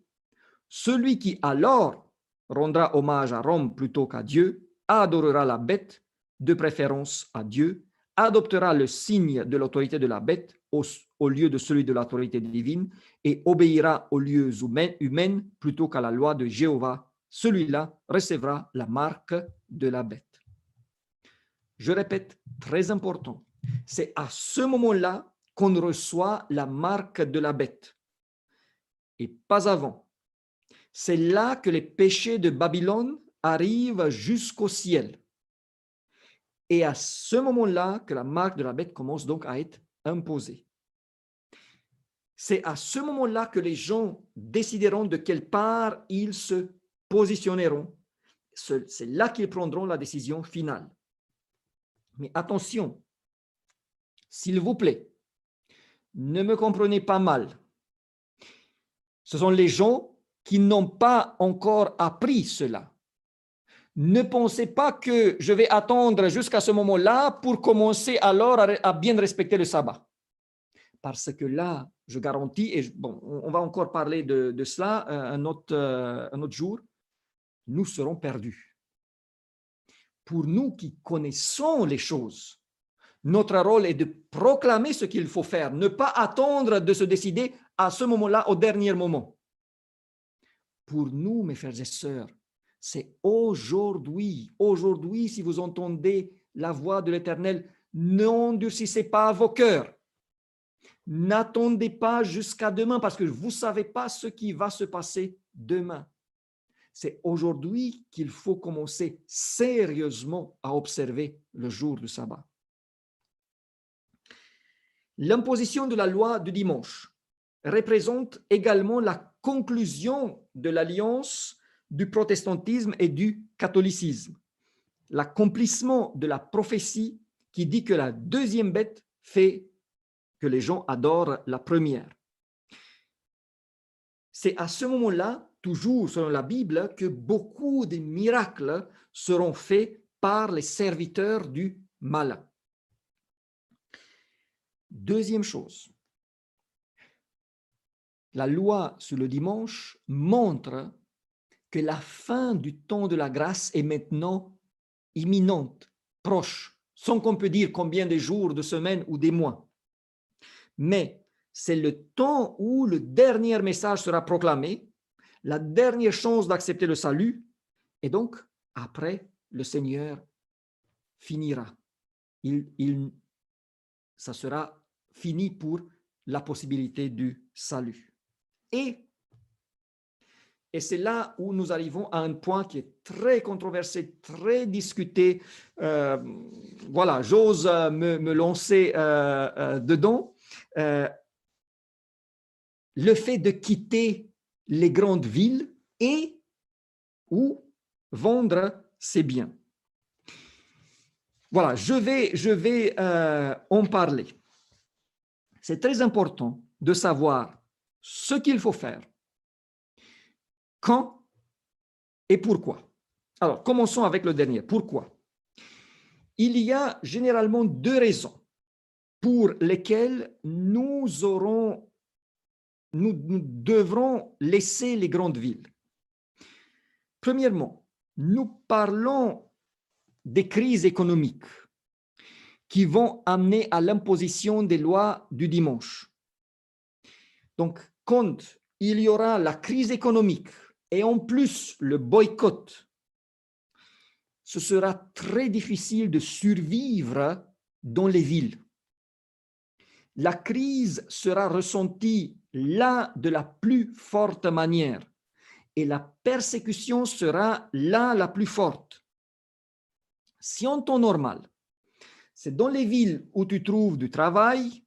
celui qui alors rendra hommage à Rome plutôt qu'à Dieu adorera la bête, de préférence à Dieu, adoptera le signe de l'autorité de la bête au lieu de celui de l'autorité divine et obéira aux lieux humaines plutôt qu'à la loi de Jéhovah. Celui-là recevra la marque de la bête. Je répète, très important, c'est à ce moment-là qu'on reçoit la marque de la bête et pas avant. C'est là que les péchés de Babylone arrivent jusqu'au ciel. Et à ce moment-là que la marque de la bête commence donc à être imposée. C'est à ce moment-là que les gens décideront de quelle part ils se positionneront. C'est là qu'ils prendront la décision finale. Mais attention, s'il vous plaît, ne me comprenez pas mal. Ce sont les gens qui n'ont pas encore appris cela. Ne pensez pas que je vais attendre jusqu'à ce moment-là pour commencer alors à bien respecter le sabbat. Parce que là, je garantis, et bon, on va encore parler de cela un autre jour, nous serons perdus. Pour nous qui connaissons les choses, notre rôle est de proclamer ce qu'il faut faire, ne pas attendre de se décider à ce moment-là, au dernier moment. Pour nous, mes frères et sœurs, c'est aujourd'hui, si vous entendez la voix de l'Éternel, n'endurcissez pas vos cœurs. N'attendez pas jusqu'à demain parce que vous ne savez pas ce qui va se passer demain. C'est aujourd'hui qu'il faut commencer sérieusement à observer le jour du sabbat. L'imposition de la loi du dimanche représente également la conclusion de l'alliance du protestantisme et du catholicisme, l'accomplissement de la prophétie qui dit que la deuxième bête fait que les gens adorent la première. C'est à ce moment-là, toujours selon la Bible, que beaucoup de miracles seront faits par les serviteurs du malin. Deuxième chose, la loi sur le dimanche montre que la fin du temps de la grâce est maintenant imminente, proche, sans qu'on peut dire combien de jours, de semaines ou des mois. Mais c'est le temps où le dernier message sera proclamé, la dernière chance d'accepter le salut, et donc, après, le Seigneur finira. Ça sera fini pour la possibilité du salut. Et c'est là où nous arrivons à un point qui est très controversé, très discuté. Voilà, j'ose me lancer dedans. Le fait de quitter les grandes villes et ou vendre ses biens. Voilà, je vais en parler. C'est très important de savoir ce qu'il faut faire, quand et pourquoi. Alors, commençons avec le dernier. Pourquoi? Il y a généralement deux raisons pour lesquelles nous devrons laisser les grandes villes. Premièrement, nous parlons des crises économiques qui vont amener à l'imposition des lois du dimanche. Donc, quand il y aura la crise économique et en plus le boycott, ce sera très difficile de survivre dans les villes. La crise sera ressentie là de la plus forte manière et la persécution sera là la plus forte. Si en temps normal, c'est dans les villes où tu trouves du travail,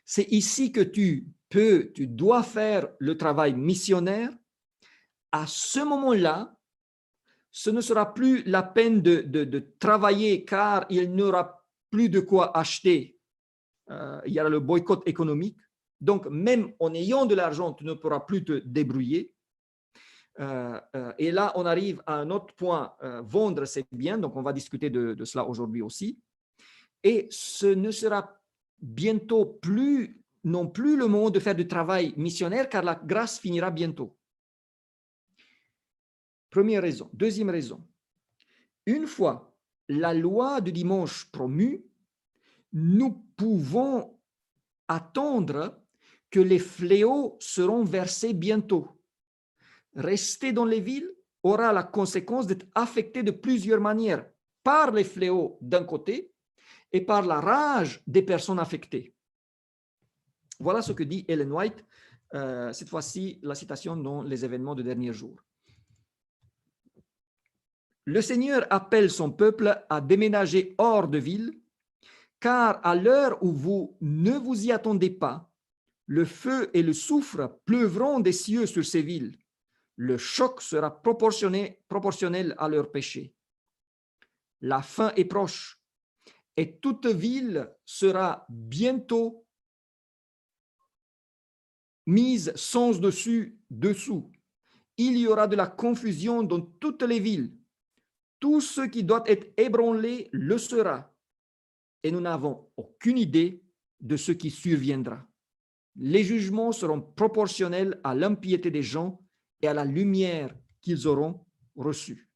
c'est ici que tu dois faire le travail missionnaire. À ce moment-là, ce ne sera plus la peine de travailler car il n'y aura plus de quoi acheter. Il y aura le boycott économique. Donc, même en ayant de l'argent, tu ne pourras plus te débrouiller. Et là, on arrive à un autre point. Vendre, c'est bien. Donc, on va discuter de cela aujourd'hui aussi. Et ce ne sera bientôt plus non plus le moment de faire du travail missionnaire car la grâce finira bientôt. Première raison. Deuxième raison. Une fois la loi du dimanche promue, nous pouvons attendre que les fléaux seront versés bientôt. Rester dans les villes aura la conséquence d'être affecté de plusieurs manières par les fléaux d'un côté et par la rage des personnes affectées. Voilà ce que dit Ellen White, cette fois-ci la citation dans les événements de derniers jours. Le Seigneur appelle son peuple à déménager hors de ville, car à l'heure où vous ne vous y attendez pas, le feu et le soufre pleuvront des cieux sur ces villes. Le choc sera proportionnel à leur péché. La fin est proche et toute ville sera bientôt mise sans dessous. Il y aura de la confusion dans toutes les villes. Tout ce qui doit être ébranlé le sera. Et nous n'avons aucune idée de ce qui surviendra. Les jugements seront proportionnels à l'impiété des gens et à la lumière qu'ils auront reçue.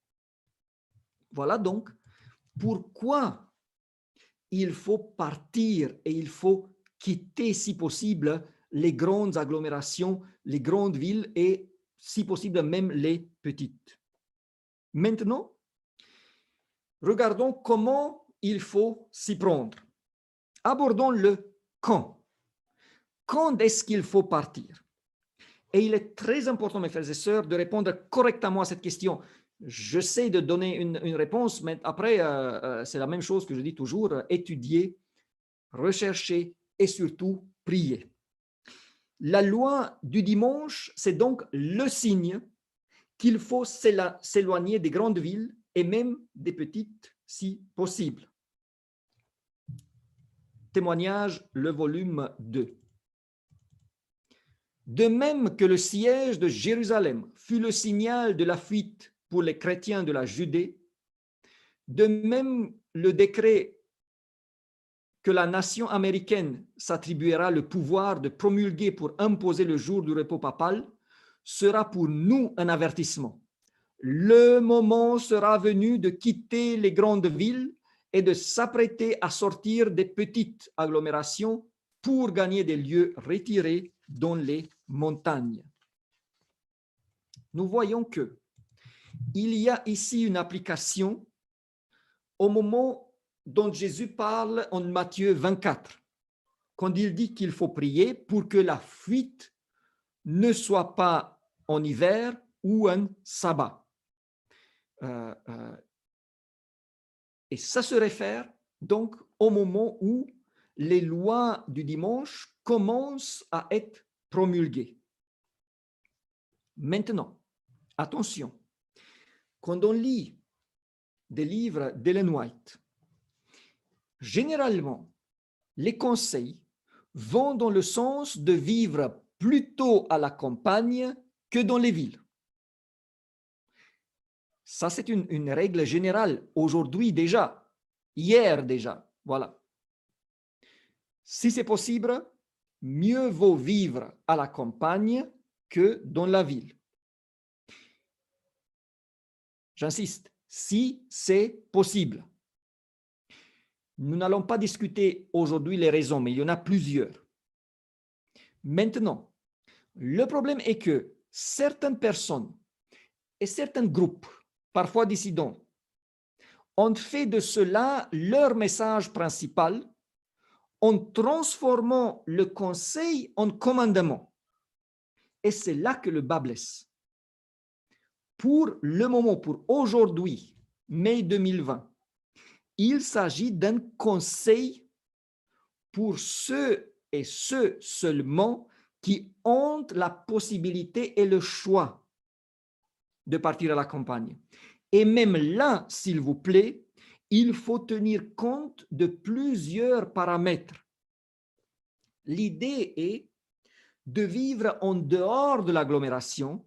Voilà donc pourquoi il faut partir et il faut quitter, si possible, les grandes agglomérations, les grandes villes et, si possible, même les petites. Maintenant, regardons comment il faut s'y prendre. Abordons le quand. Quand est-ce qu'il faut partir? Et il est très important, mes frères et sœurs, de répondre correctement à cette question. J'essaie de donner une réponse, mais après, c'est la même chose que je dis toujours, étudier, rechercher et surtout prier. La loi du dimanche, c'est donc le signe qu'il faut s'éloigner des grandes villes et même des petites si possible. Témoignage, le volume 2. De même que le siège de Jérusalem fut le signal de la fuite pour les chrétiens de la Judée, de même le décret que la nation américaine s'attribuera le pouvoir de promulguer pour imposer le jour du repos papal sera pour nous un avertissement. Le moment sera venu de quitter les grandes villes et de s'apprêter à sortir des petites agglomérations pour gagner des lieux retirés dans les montagnes. Nous voyons que il y a ici une application au moment dont Jésus parle en Matthieu 24, quand il dit qu'il faut prier pour que la fuite ne soit pas en hiver ou un sabbat. Et ça se réfère donc au moment où les lois du dimanche commencent à être promulguées. Maintenant, attention, quand on lit des livres d'Ellen White, généralement, les conseils vont dans le sens de vivre plutôt à la campagne que dans les villes. Ça, c'est une règle générale, aujourd'hui déjà, hier déjà, voilà. Si c'est possible, mieux vaut vivre à la campagne que dans la ville. J'insiste, si c'est possible. Nous n'allons pas discuter aujourd'hui les raisons, mais il y en a plusieurs. Maintenant, le problème est que certaines personnes et certains groupes, parfois dissidents, ont fait de cela leur message principal en transformant le conseil en commandement. Et c'est là que le bas blesse. Pour le moment, pour aujourd'hui, mai 2020, il s'agit d'un conseil pour ceux et ceux seulement qui ont la possibilité et le choix de partir à la campagne. Et même là, s'il vous plaît, il faut tenir compte de plusieurs paramètres. L'idée est de vivre en dehors de l'agglomération,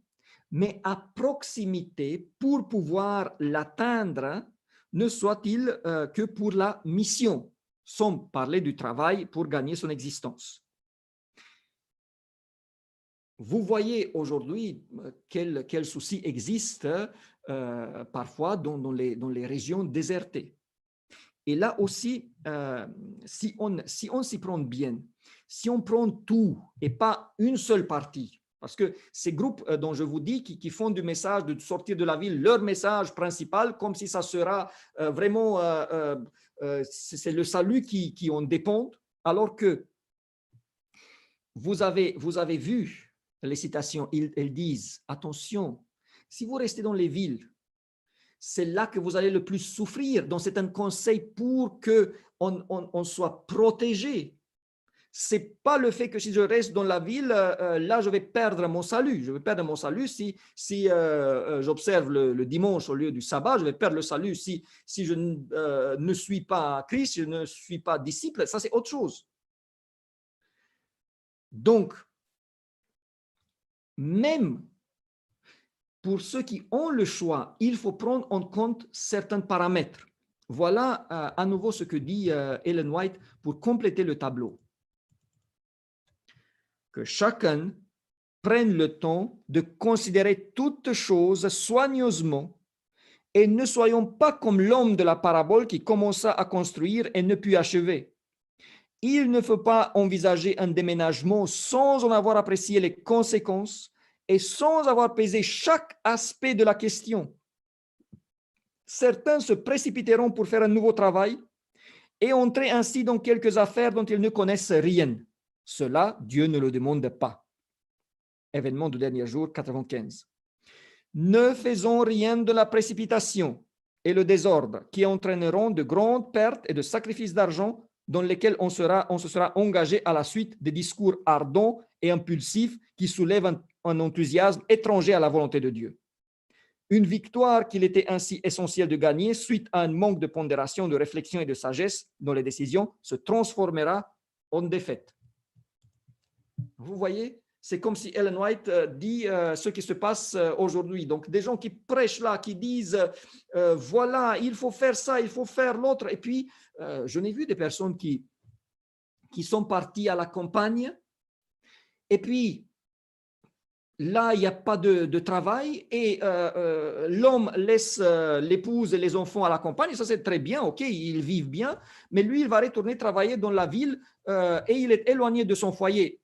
mais à proximité pour pouvoir l'atteindre, ne soit-il que pour la mission, sans parler du travail pour gagner son existence. Vous voyez aujourd'hui quel souci existe parfois dans les régions désertées. Et là aussi, si on s'y prend bien, si on prend tout et pas une seule partie, parce que ces groupes dont je vous dis qui font du message de sortir de la ville, leur message principal, comme si ça sera vraiment, c'est le salut qui en dépend, alors que vous avez vu les citations, elles disent, attention, si vous restez dans les villes, c'est là que vous allez le plus souffrir. Donc, c'est un conseil pour qu'on soit protégé. Ce n'est pas le fait que si je reste dans la ville, là, je vais perdre mon salut. Je vais perdre mon salut si j'observe le dimanche au lieu du sabbat. Je vais perdre le salut si je ne suis pas Christ, je ne suis pas disciple. Ça, c'est autre chose. Donc, même pour ceux qui ont le choix, il faut prendre en compte certains paramètres. Voilà à nouveau ce que dit Ellen White pour compléter le tableau. Que chacun prenne le temps de considérer toutes choses soigneusement et ne soyons pas comme l'homme de la parabole qui commença à construire et ne put achever. Il ne faut pas envisager un déménagement sans en avoir apprécié les conséquences et sans avoir pesé chaque aspect de la question. Certains se précipiteront pour faire un nouveau travail et entrer ainsi dans quelques affaires dont ils ne connaissent rien. Cela, Dieu ne le demande pas. Événement du dernier jour, 95. Ne faisons rien de la précipitation et le désordre qui entraîneront de grandes pertes et de sacrifices d'argent dans lesquels on se sera engagé à la suite des discours ardents et impulsifs qui soulèvent un enthousiasme étranger à la volonté de Dieu. Une victoire qu'il était ainsi essentiel de gagner suite à un manque de pondération, de réflexion et de sagesse dans les décisions se transformera en défaite. Vous voyez, c'est comme si Ellen White dit ce qui se passe aujourd'hui. Donc, des gens qui prêchent là, qui disent voilà, il faut faire ça, il faut faire l'autre. Et puis, je n'ai vu des personnes qui sont parties à la campagne. Et puis, là, il n'y a pas de travail et l'homme laisse l'épouse et les enfants à la campagne. Ça, c'est très bien, ok, ils vivent bien. Mais lui, il va retourner travailler dans la ville et il est éloigné de son foyer.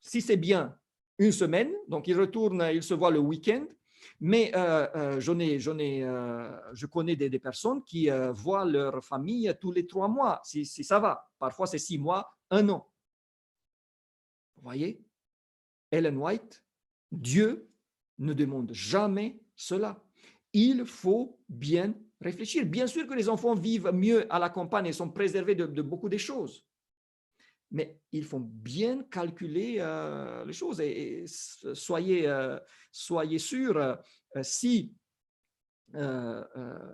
Si c'est bien, une semaine. Donc, il retourne, il se voit le week-end. Mais je connais des personnes qui voient leur famille tous les 3 mois, si ça va. Parfois, c'est 6 mois, 1 an. Vous voyez, Ellen White, Dieu ne demande jamais cela. Il faut bien réfléchir. Bien sûr que les enfants vivent mieux à la campagne et sont préservés de beaucoup de choses. Mais il faut bien calculer les choses et soyez sûrs, si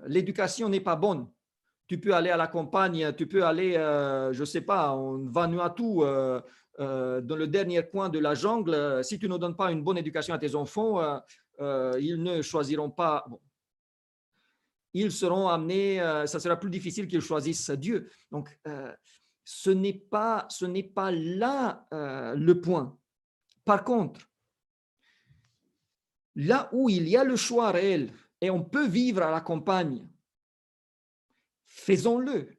l'éducation n'est pas bonne, tu peux aller à la campagne, tu peux aller, je ne sais pas, en Vanuatu, dans le dernier coin de la jungle. Si tu ne donnes pas une bonne éducation à tes enfants, ils ne choisiront pas. Bon, ils seront amenés, ça sera plus difficile qu'ils choisissent Dieu. Donc, ce n'est pas là le point. Par contre, là où il y a le choix réel et on peut vivre à la campagne, faisons-le.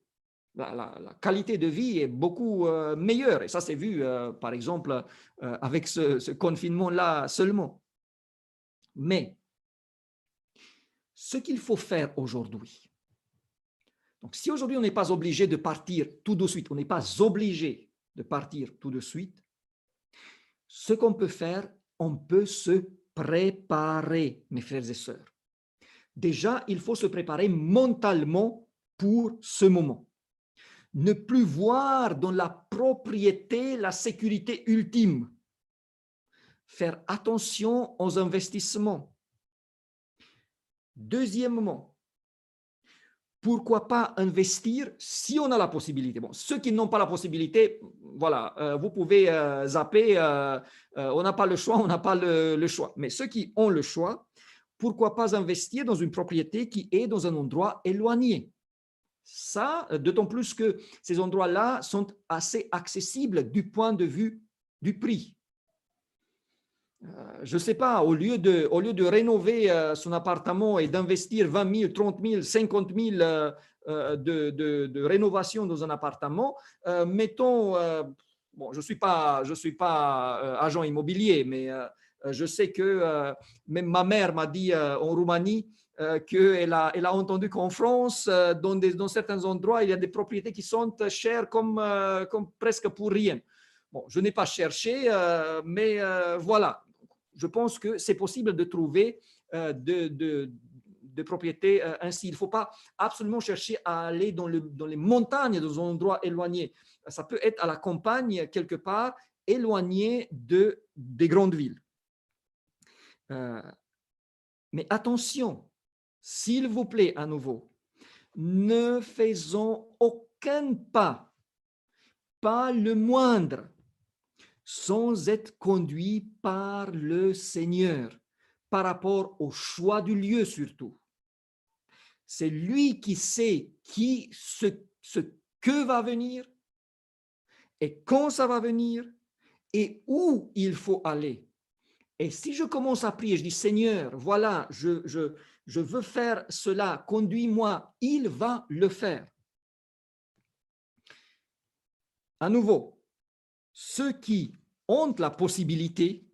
la qualité de vie est beaucoup meilleure. Et ça, c'est vu, par exemple, avec ce confinement-là seulement. Mais ce qu'il faut faire aujourd'hui, donc si aujourd'hui on n'est pas obligé de partir tout de suite, on n'est pas obligé de partir tout de suite, ce qu'on peut faire, on peut se préparer, mes frères et sœurs. Déjà, il faut se préparer mentalement pour ce moment. Ne plus voir dans la propriété la sécurité ultime. Faire attention aux investissements. Deuxièmement, pourquoi pas investir si on a la possibilité. Bon, ceux qui n'ont pas la possibilité, voilà, vous pouvez zapper, on n'a pas le choix, on n'a pas le choix. Mais ceux qui ont le choix, pourquoi pas investir dans une propriété qui est dans un endroit éloigné? Ça, d'autant plus que ces endroits-là sont assez accessibles du point de vue du prix. Je ne sais pas, au lieu de rénover son appartement et d'investir 20 000, 30 000, 50 000 de rénovation dans un appartement, mettons, bon, je suis pas agent immobilier, mais je sais que même ma mère m'a dit en Roumanie qu'elle a entendu qu'en France, dans certains endroits, il y a des propriétés qui sont chères comme presque pour rien. Bon, je n'ai pas cherché, mais voilà. Je pense que c'est possible de trouver de propriétés ainsi. Il ne faut pas absolument chercher à aller dans les montagnes, dans un endroit éloigné. Ça peut être à la campagne, quelque part, éloigné des grandes villes. Mais attention, s'il vous plaît, à nouveau, ne faisons aucun pas le moindre, sans être conduit par le Seigneur, par rapport au choix du lieu surtout. C'est lui qui sait ce que va venir et quand ça va venir et où il faut aller. Et si je commence à prier, je dis Seigneur, voilà, je veux faire cela, conduis-moi, il va le faire. À nouveau, ceux qui ont la possibilité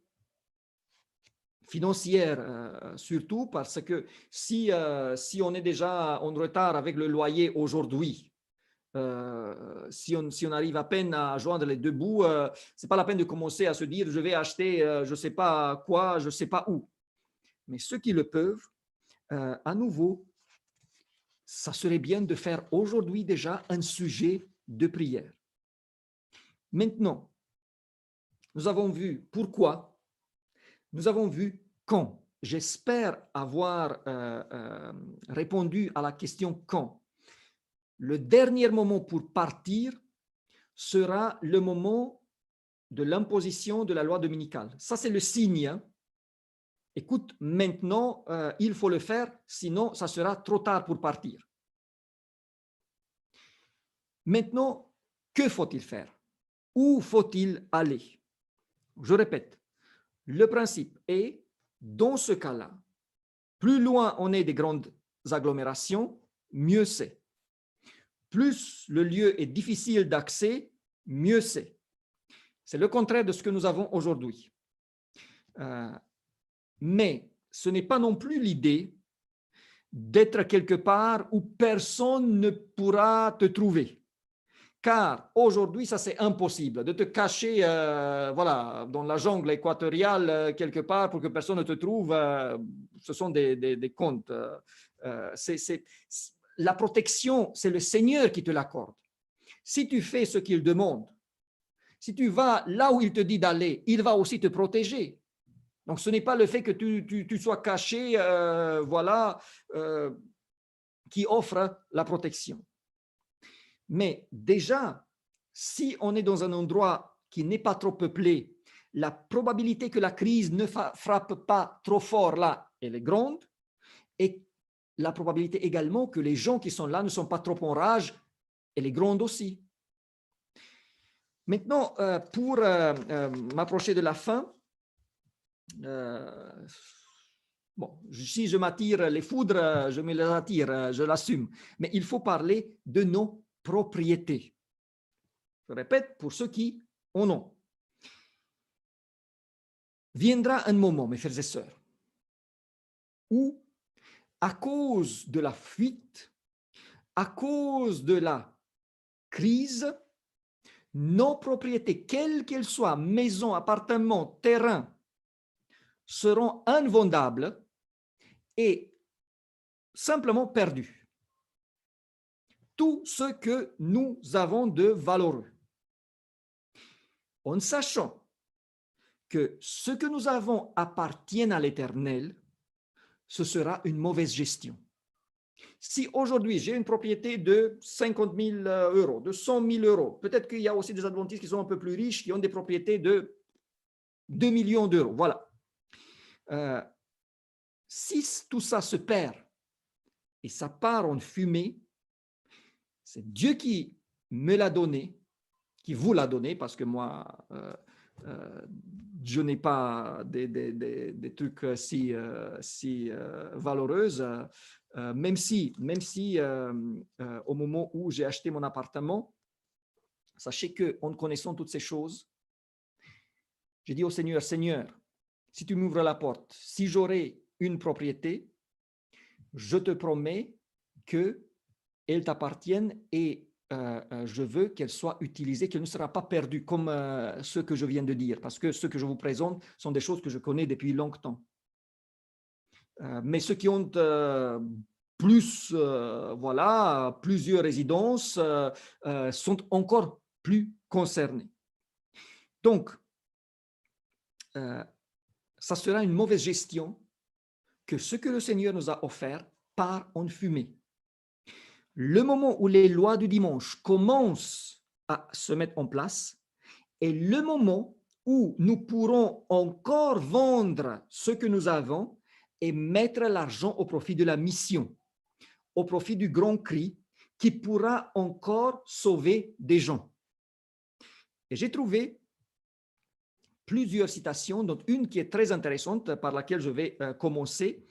financière, surtout parce que si on est déjà en retard avec le loyer aujourd'hui, si on arrive à peine à joindre les deux bouts, ce n'est pas la peine de commencer à se dire je vais acheter je ne sais pas quoi, je ne sais pas où. Mais ceux qui le peuvent, à nouveau, ça serait bien de faire aujourd'hui déjà un sujet de prière. Maintenant, nous avons vu pourquoi, nous avons vu quand. J'espère avoir répondu à la question quand. Le dernier moment pour partir sera le moment de l'imposition de la loi dominicale. Ça, c'est le signe. Hein. Écoute, maintenant, il faut le faire, sinon, ça sera trop tard pour partir. Maintenant, que faut-il faire? Où faut-il aller? Je répète, le principe est, dans ce cas-là, plus loin on est des grandes agglomérations, mieux c'est. Plus le lieu est difficile d'accès, mieux c'est. C'est le contraire de ce que nous avons aujourd'hui. Mais ce n'est pas non plus l'idée d'être quelque part où personne ne pourra te trouver. Car aujourd'hui, ça c'est impossible de te cacher voilà, dans la jungle équatoriale quelque part pour que personne ne te trouve. Ce sont des contes. La protection, c'est le Seigneur qui te l'accorde. Si tu fais ce qu'il demande, si tu vas là où il te dit d'aller, il va aussi te protéger. Donc, ce n'est pas le fait que tu sois caché, voilà, qui offre la protection. Mais déjà, si on est dans un endroit qui n'est pas trop peuplé, la probabilité que la crise ne frappe pas trop fort là, elle est grande. Et la probabilité également que les gens qui sont là ne sont pas trop en rage, elle est grande aussi. Maintenant, pour m'approcher de la fin, bon, si je m'attire les foudres, je me les attire, je l'assume. Mais il faut parler de nos propriété. Je répète, pour ceux qui en ont. Viendra un moment, mes frères et sœurs, où, à cause de la fuite, à cause de la crise, nos propriétés, quelles qu'elles soient, maisons, appartements, terrains, seront invendables et simplement perdues. Tout ce que nous avons de valeureux. En sachant que ce que nous avons appartient à l'Éternel, ce sera une mauvaise gestion. Si aujourd'hui j'ai une propriété de 50 000 euros, de 100 000 euros, peut-être qu'il y a aussi des adventistes qui sont un peu plus riches, qui ont des propriétés de 2 millions d'euros. Voilà. Si tout ça se perd et ça part en fumée, c'est Dieu qui me l'a donné, qui vous l'a donné, parce que moi, je n'ai pas des trucs si valeureux, même si au moment où j'ai acheté mon appartement, sachez qu'en connaissant toutes ces choses, j'ai dit au Seigneur, Seigneur, si tu m'ouvres la porte, si j'aurai une propriété, je te promets qu'elle t'appartienne et je veux qu'elle soit utilisée, qu'elle ne sera pas perdue comme ce que je viens de dire, parce que ce que je vous présente sont des choses que je connais depuis longtemps. Mais ceux qui ont plusieurs résidences sont encore plus concernés. Donc, ça sera une mauvaise gestion que ce que le Seigneur nous a offert part en fumée. Le moment où les lois du dimanche commencent à se mettre en place est le moment où nous pourrons encore vendre ce que nous avons et mettre l'argent au profit de la mission, au profit du grand cri qui pourra encore sauver des gens. Et j'ai trouvé plusieurs citations, dont une qui est très intéressante, par laquelle je vais commencer,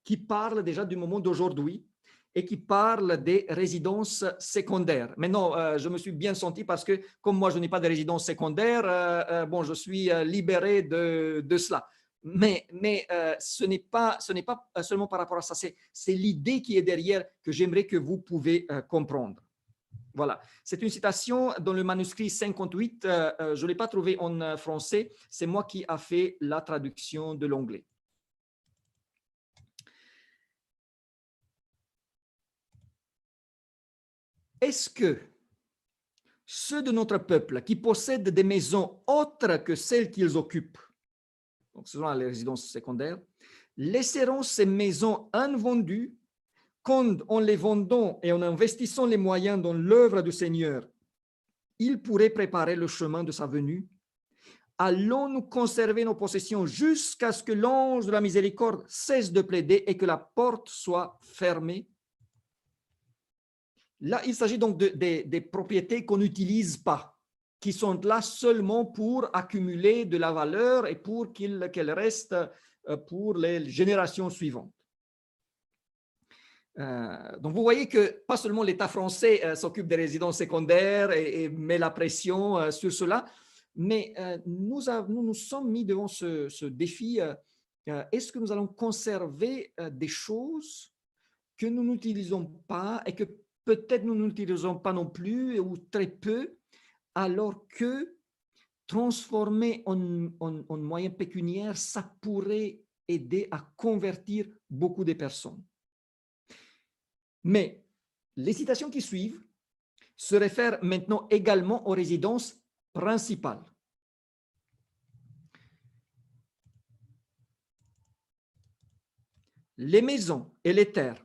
qui parle déjà du moment d'aujourd'hui et qui parle des résidences secondaires. Maintenant, je me suis bien senti parce que comme moi, je n'ai pas de résidence secondaire, je suis libéré de cela. Mais ce n'est pas seulement par rapport à ça, c'est l'idée qui est derrière que j'aimerais que vous pouvez comprendre. Voilà, c'est une citation dans le manuscrit 58, je ne l'ai pas trouvé en français, c'est moi qui ai fait la traduction de l'anglais. Est-ce que ceux de notre peuple qui possèdent des maisons autres que celles qu'ils occupent, donc ce sont les résidences secondaires, laisseront ces maisons invendues quand, en les vendant et en investissant les moyens dans l'œuvre du Seigneur, ils pourraient préparer le chemin de sa venue? Allons-nous conserver nos possessions jusqu'à ce que l'ange de la miséricorde cesse de plaider et que la porte soit fermée? Là, il s'agit donc des propriétés qu'on n'utilise pas, qui sont là seulement pour accumuler de la valeur et pour qu'elles restent pour les générations suivantes. Donc, vous voyez que pas seulement l'État français s'occupe des résidences secondaires et met la pression sur cela, mais nous nous sommes mis devant ce défi. Est-ce que nous allons conserver des choses que nous n'utilisons pas et que peut-être nous n'utilisons pas non plus ou très peu, alors que transformer en moyens pécuniaires, ça pourrait aider à convertir beaucoup de personnes. Mais les citations qui suivent se réfèrent maintenant également aux résidences principales. Les maisons et les terres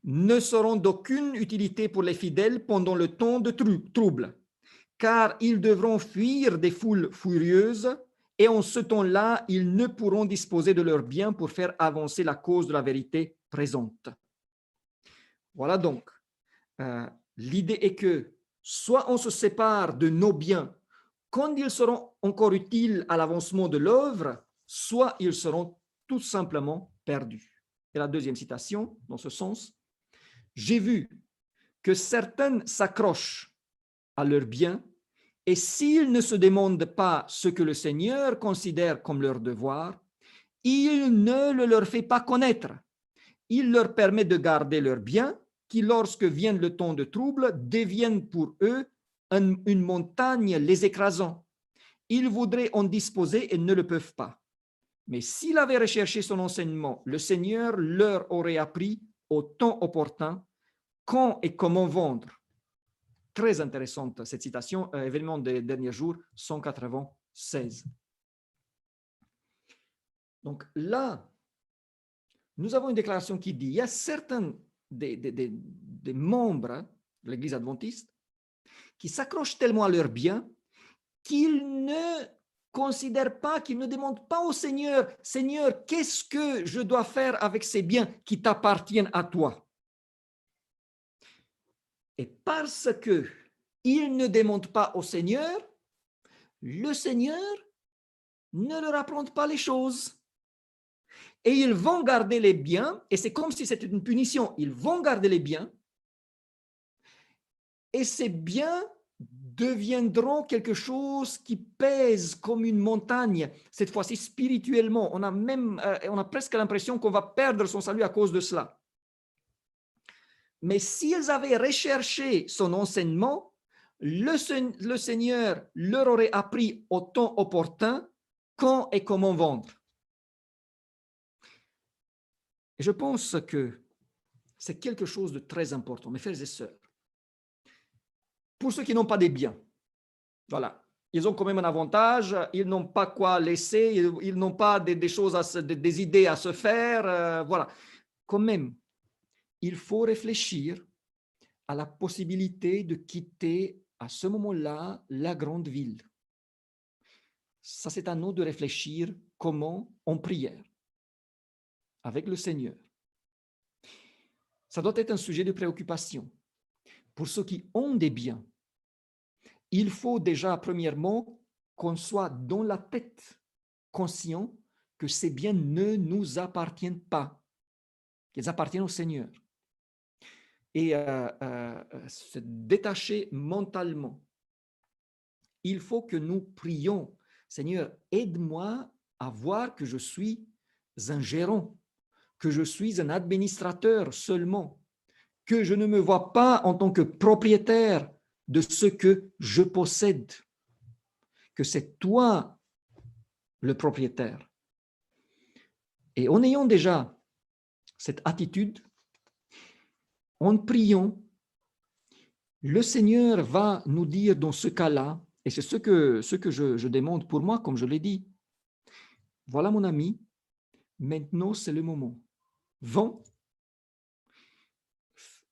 ne seront d'aucune utilité pour les fidèles pendant le temps de trouble, car ils devront fuir des foules furieuses et en ce temps-là, ils ne pourront disposer de leurs biens pour faire avancer la cause de la vérité présente. Voilà donc, l'idée est que soit on se sépare de nos biens quand ils seront encore utiles à l'avancement de l'œuvre, soit ils seront tout simplement perdus. Et la deuxième citation, dans ce sens, j'ai vu que certains s'accrochent à leurs biens et s'ils ne se demandent pas ce que le Seigneur considère comme leur devoir, il ne le leur fait pas connaître. Il leur permet de garder leurs biens qui, lorsque viennent le temps de trouble, deviennent pour eux une montagne les écrasant. Ils voudraient en disposer et ne le peuvent pas. Mais s'il avait recherché son enseignement, le Seigneur leur aurait appris au temps opportun quand et comment vendre. Très intéressante cette citation, événement des derniers jours, 196. Donc là, nous avons une déclaration qui dit, il y a certains des membres de l'Église adventiste qui s'accrochent tellement à leurs biens qu'ils ne considèrent pas, qu'ils ne demandent pas au Seigneur, Seigneur, qu'est-ce que je dois faire avec ces biens qui t'appartiennent à toi? Et parce qu'ils ne demandent pas au Seigneur, le Seigneur ne leur apprend pas les choses. Et ils vont garder les biens, et c'est comme si c'était une punition. Ils vont garder les biens, et ces biens deviendront quelque chose qui pèse comme une montagne, cette fois-ci spirituellement. On a presque l'impression qu'on va perdre son salut à cause de cela. Mais s'ils avaient recherché son enseignement, le Seigneur leur aurait appris au temps opportun quand et comment vendre. Et je pense que c'est quelque chose de très important, mes frères et sœurs. Pour ceux qui n'ont pas des biens, voilà, ils ont quand même un avantage, ils n'ont pas quoi laisser, ils n'ont pas des choses, des idées à se faire, voilà. Quand même, il faut réfléchir à la possibilité de quitter à ce moment-là la grande ville. Ça, c'est à nous de réfléchir comment en prière avec le Seigneur. Ça doit être un sujet de préoccupation. Pour ceux qui ont des biens, il faut déjà, premièrement, qu'on soit dans la tête conscient que ces biens ne nous appartiennent pas, qu'ils appartiennent au Seigneur. Et se détacher mentalement. Il faut que nous prions, Seigneur, aide-moi à voir que je suis un gérant, que je suis un administrateur seulement, que je ne me vois pas en tant que propriétaire de ce que je possède, que c'est toi le propriétaire. Et en ayant déjà cette attitude, en priant, le Seigneur va nous dire dans ce cas-là, et c'est ce que je demande pour moi, comme je l'ai dit, voilà mon ami, maintenant c'est le moment. Vends,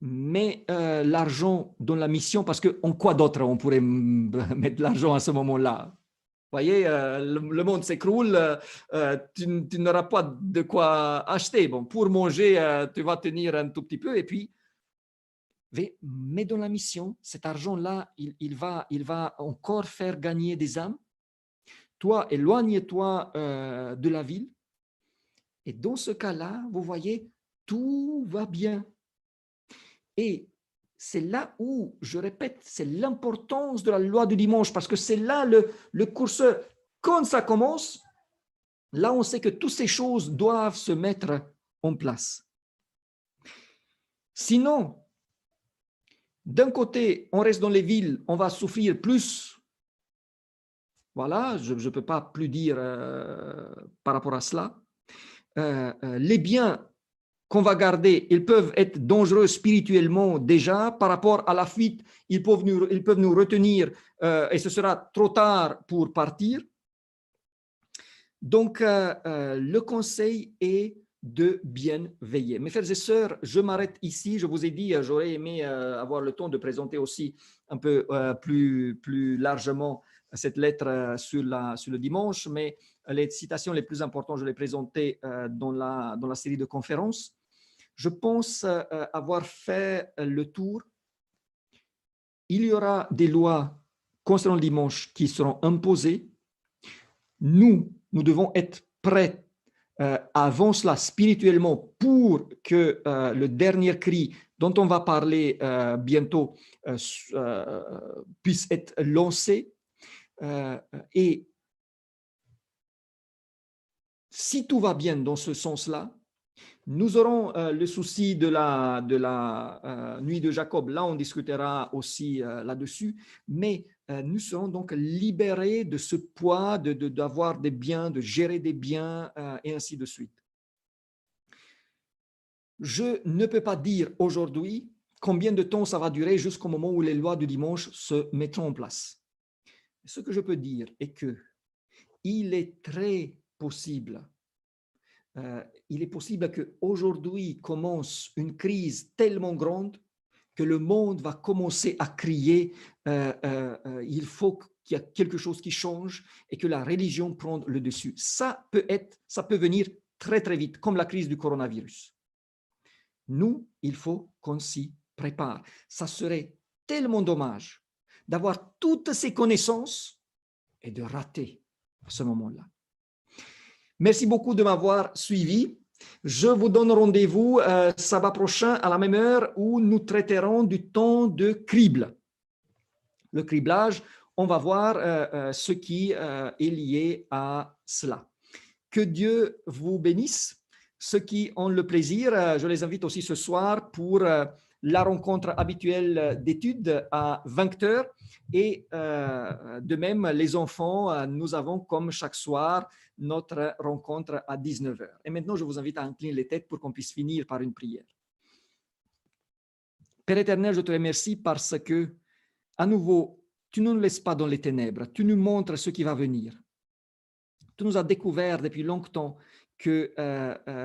mets l'argent dans la mission, parce qu'en quoi d'autre on pourrait mettre l'argent à ce moment-là? Vous voyez, le monde s'écroule, tu n'auras pas de quoi acheter. Bon, pour manger, tu vas tenir un tout petit peu, et puis, mets dans la mission, cet argent-là, il va encore faire gagner des âmes. Toi, éloigne-toi de la ville. Et dans ce cas-là, vous voyez, tout va bien. Et c'est là où, je répète, c'est l'importance de la loi du dimanche, parce que c'est là le curseur. Quand ça commence, là, on sait que toutes ces choses doivent se mettre en place. Sinon, d'un côté, on reste dans les villes, on va souffrir plus. Voilà, je ne peux pas plus dire par rapport à cela. Les biens qu'on va garder, ils peuvent être dangereux spirituellement déjà par rapport à la fuite. Ils peuvent nous retenir et ce sera trop tard pour partir. Donc, le conseil est de bien veiller. Mes frères et sœurs, je m'arrête ici. Je vous ai dit, j'aurais aimé avoir le temps de présenter aussi un peu plus largement cette lettre sur le dimanche, mais les citations les plus importantes, je les ai présentées dans la série de conférences. Je pense avoir fait le tour. Il y aura des lois concernant le dimanche qui seront imposées. Nous devons être prêts avance là spirituellement pour que le dernier cri dont on va parler bientôt puisse être lancé. Et si tout va bien dans ce sens-là, nous aurons le souci de la nuit de Jacob. Là, on discutera aussi là-dessus. Mais nous serons donc libérés de ce poids d'avoir des biens, de gérer des biens et ainsi de suite. Je ne peux pas dire aujourd'hui combien de temps ça va durer jusqu'au moment où les lois du dimanche se mettront en place. Ce que je peux dire est que il est très possible qu'aujourd'hui commence une crise tellement grande que le monde va commencer à crier il faut qu'il y ait quelque chose qui change et que la religion prenne le dessus. Ça peut venir très très vite, comme la crise du coronavirus. Nous, il faut qu'on s'y prépare. Ça serait tellement dommage d'avoir toutes ces connaissances et de rater à ce moment-là. Merci beaucoup de m'avoir suivi. Je vous donne rendez-vous sabbat prochain à la même heure où nous traiterons du temps de crible. Le criblage, on va voir ce qui est lié à cela. Que Dieu vous bénisse. Ceux qui ont le plaisir, je les invite aussi ce soir pour la rencontre habituelle d'études à 20h. Et de même, les enfants, nous avons comme chaque soir notre rencontre à 19h. Et maintenant, je vous invite à incliner les têtes pour qu'on puisse finir par une prière. Père éternel, je te remercie parce que, à nouveau, tu ne nous laisses pas dans les ténèbres, tu nous montres ce qui va venir. Tu nous as découvert depuis longtemps que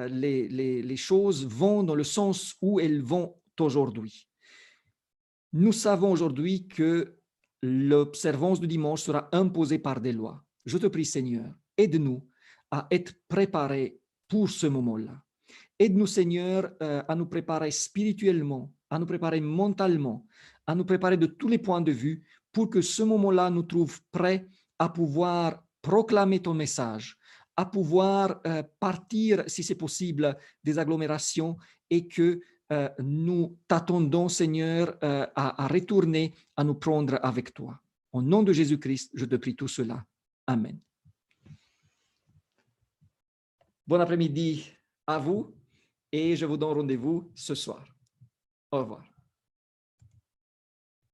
les choses vont dans le sens où elles vont aujourd'hui. Nous savons aujourd'hui que l'observance du dimanche sera imposée par des lois. Je te prie, Seigneur, aide-nous à être préparés pour ce moment-là. Aide-nous, Seigneur, à nous préparer spirituellement, à nous préparer mentalement, à nous préparer de tous les points de vue pour que ce moment-là nous trouve prêts à pouvoir proclamer ton message, à pouvoir partir, si c'est possible, des agglomérations et que nous t'attendons, Seigneur, à retourner, à nous prendre avec toi. Au nom de Jésus-Christ, je te prie tout cela. Amen. Bon après-midi à vous et je vous donne rendez-vous ce soir. Au revoir.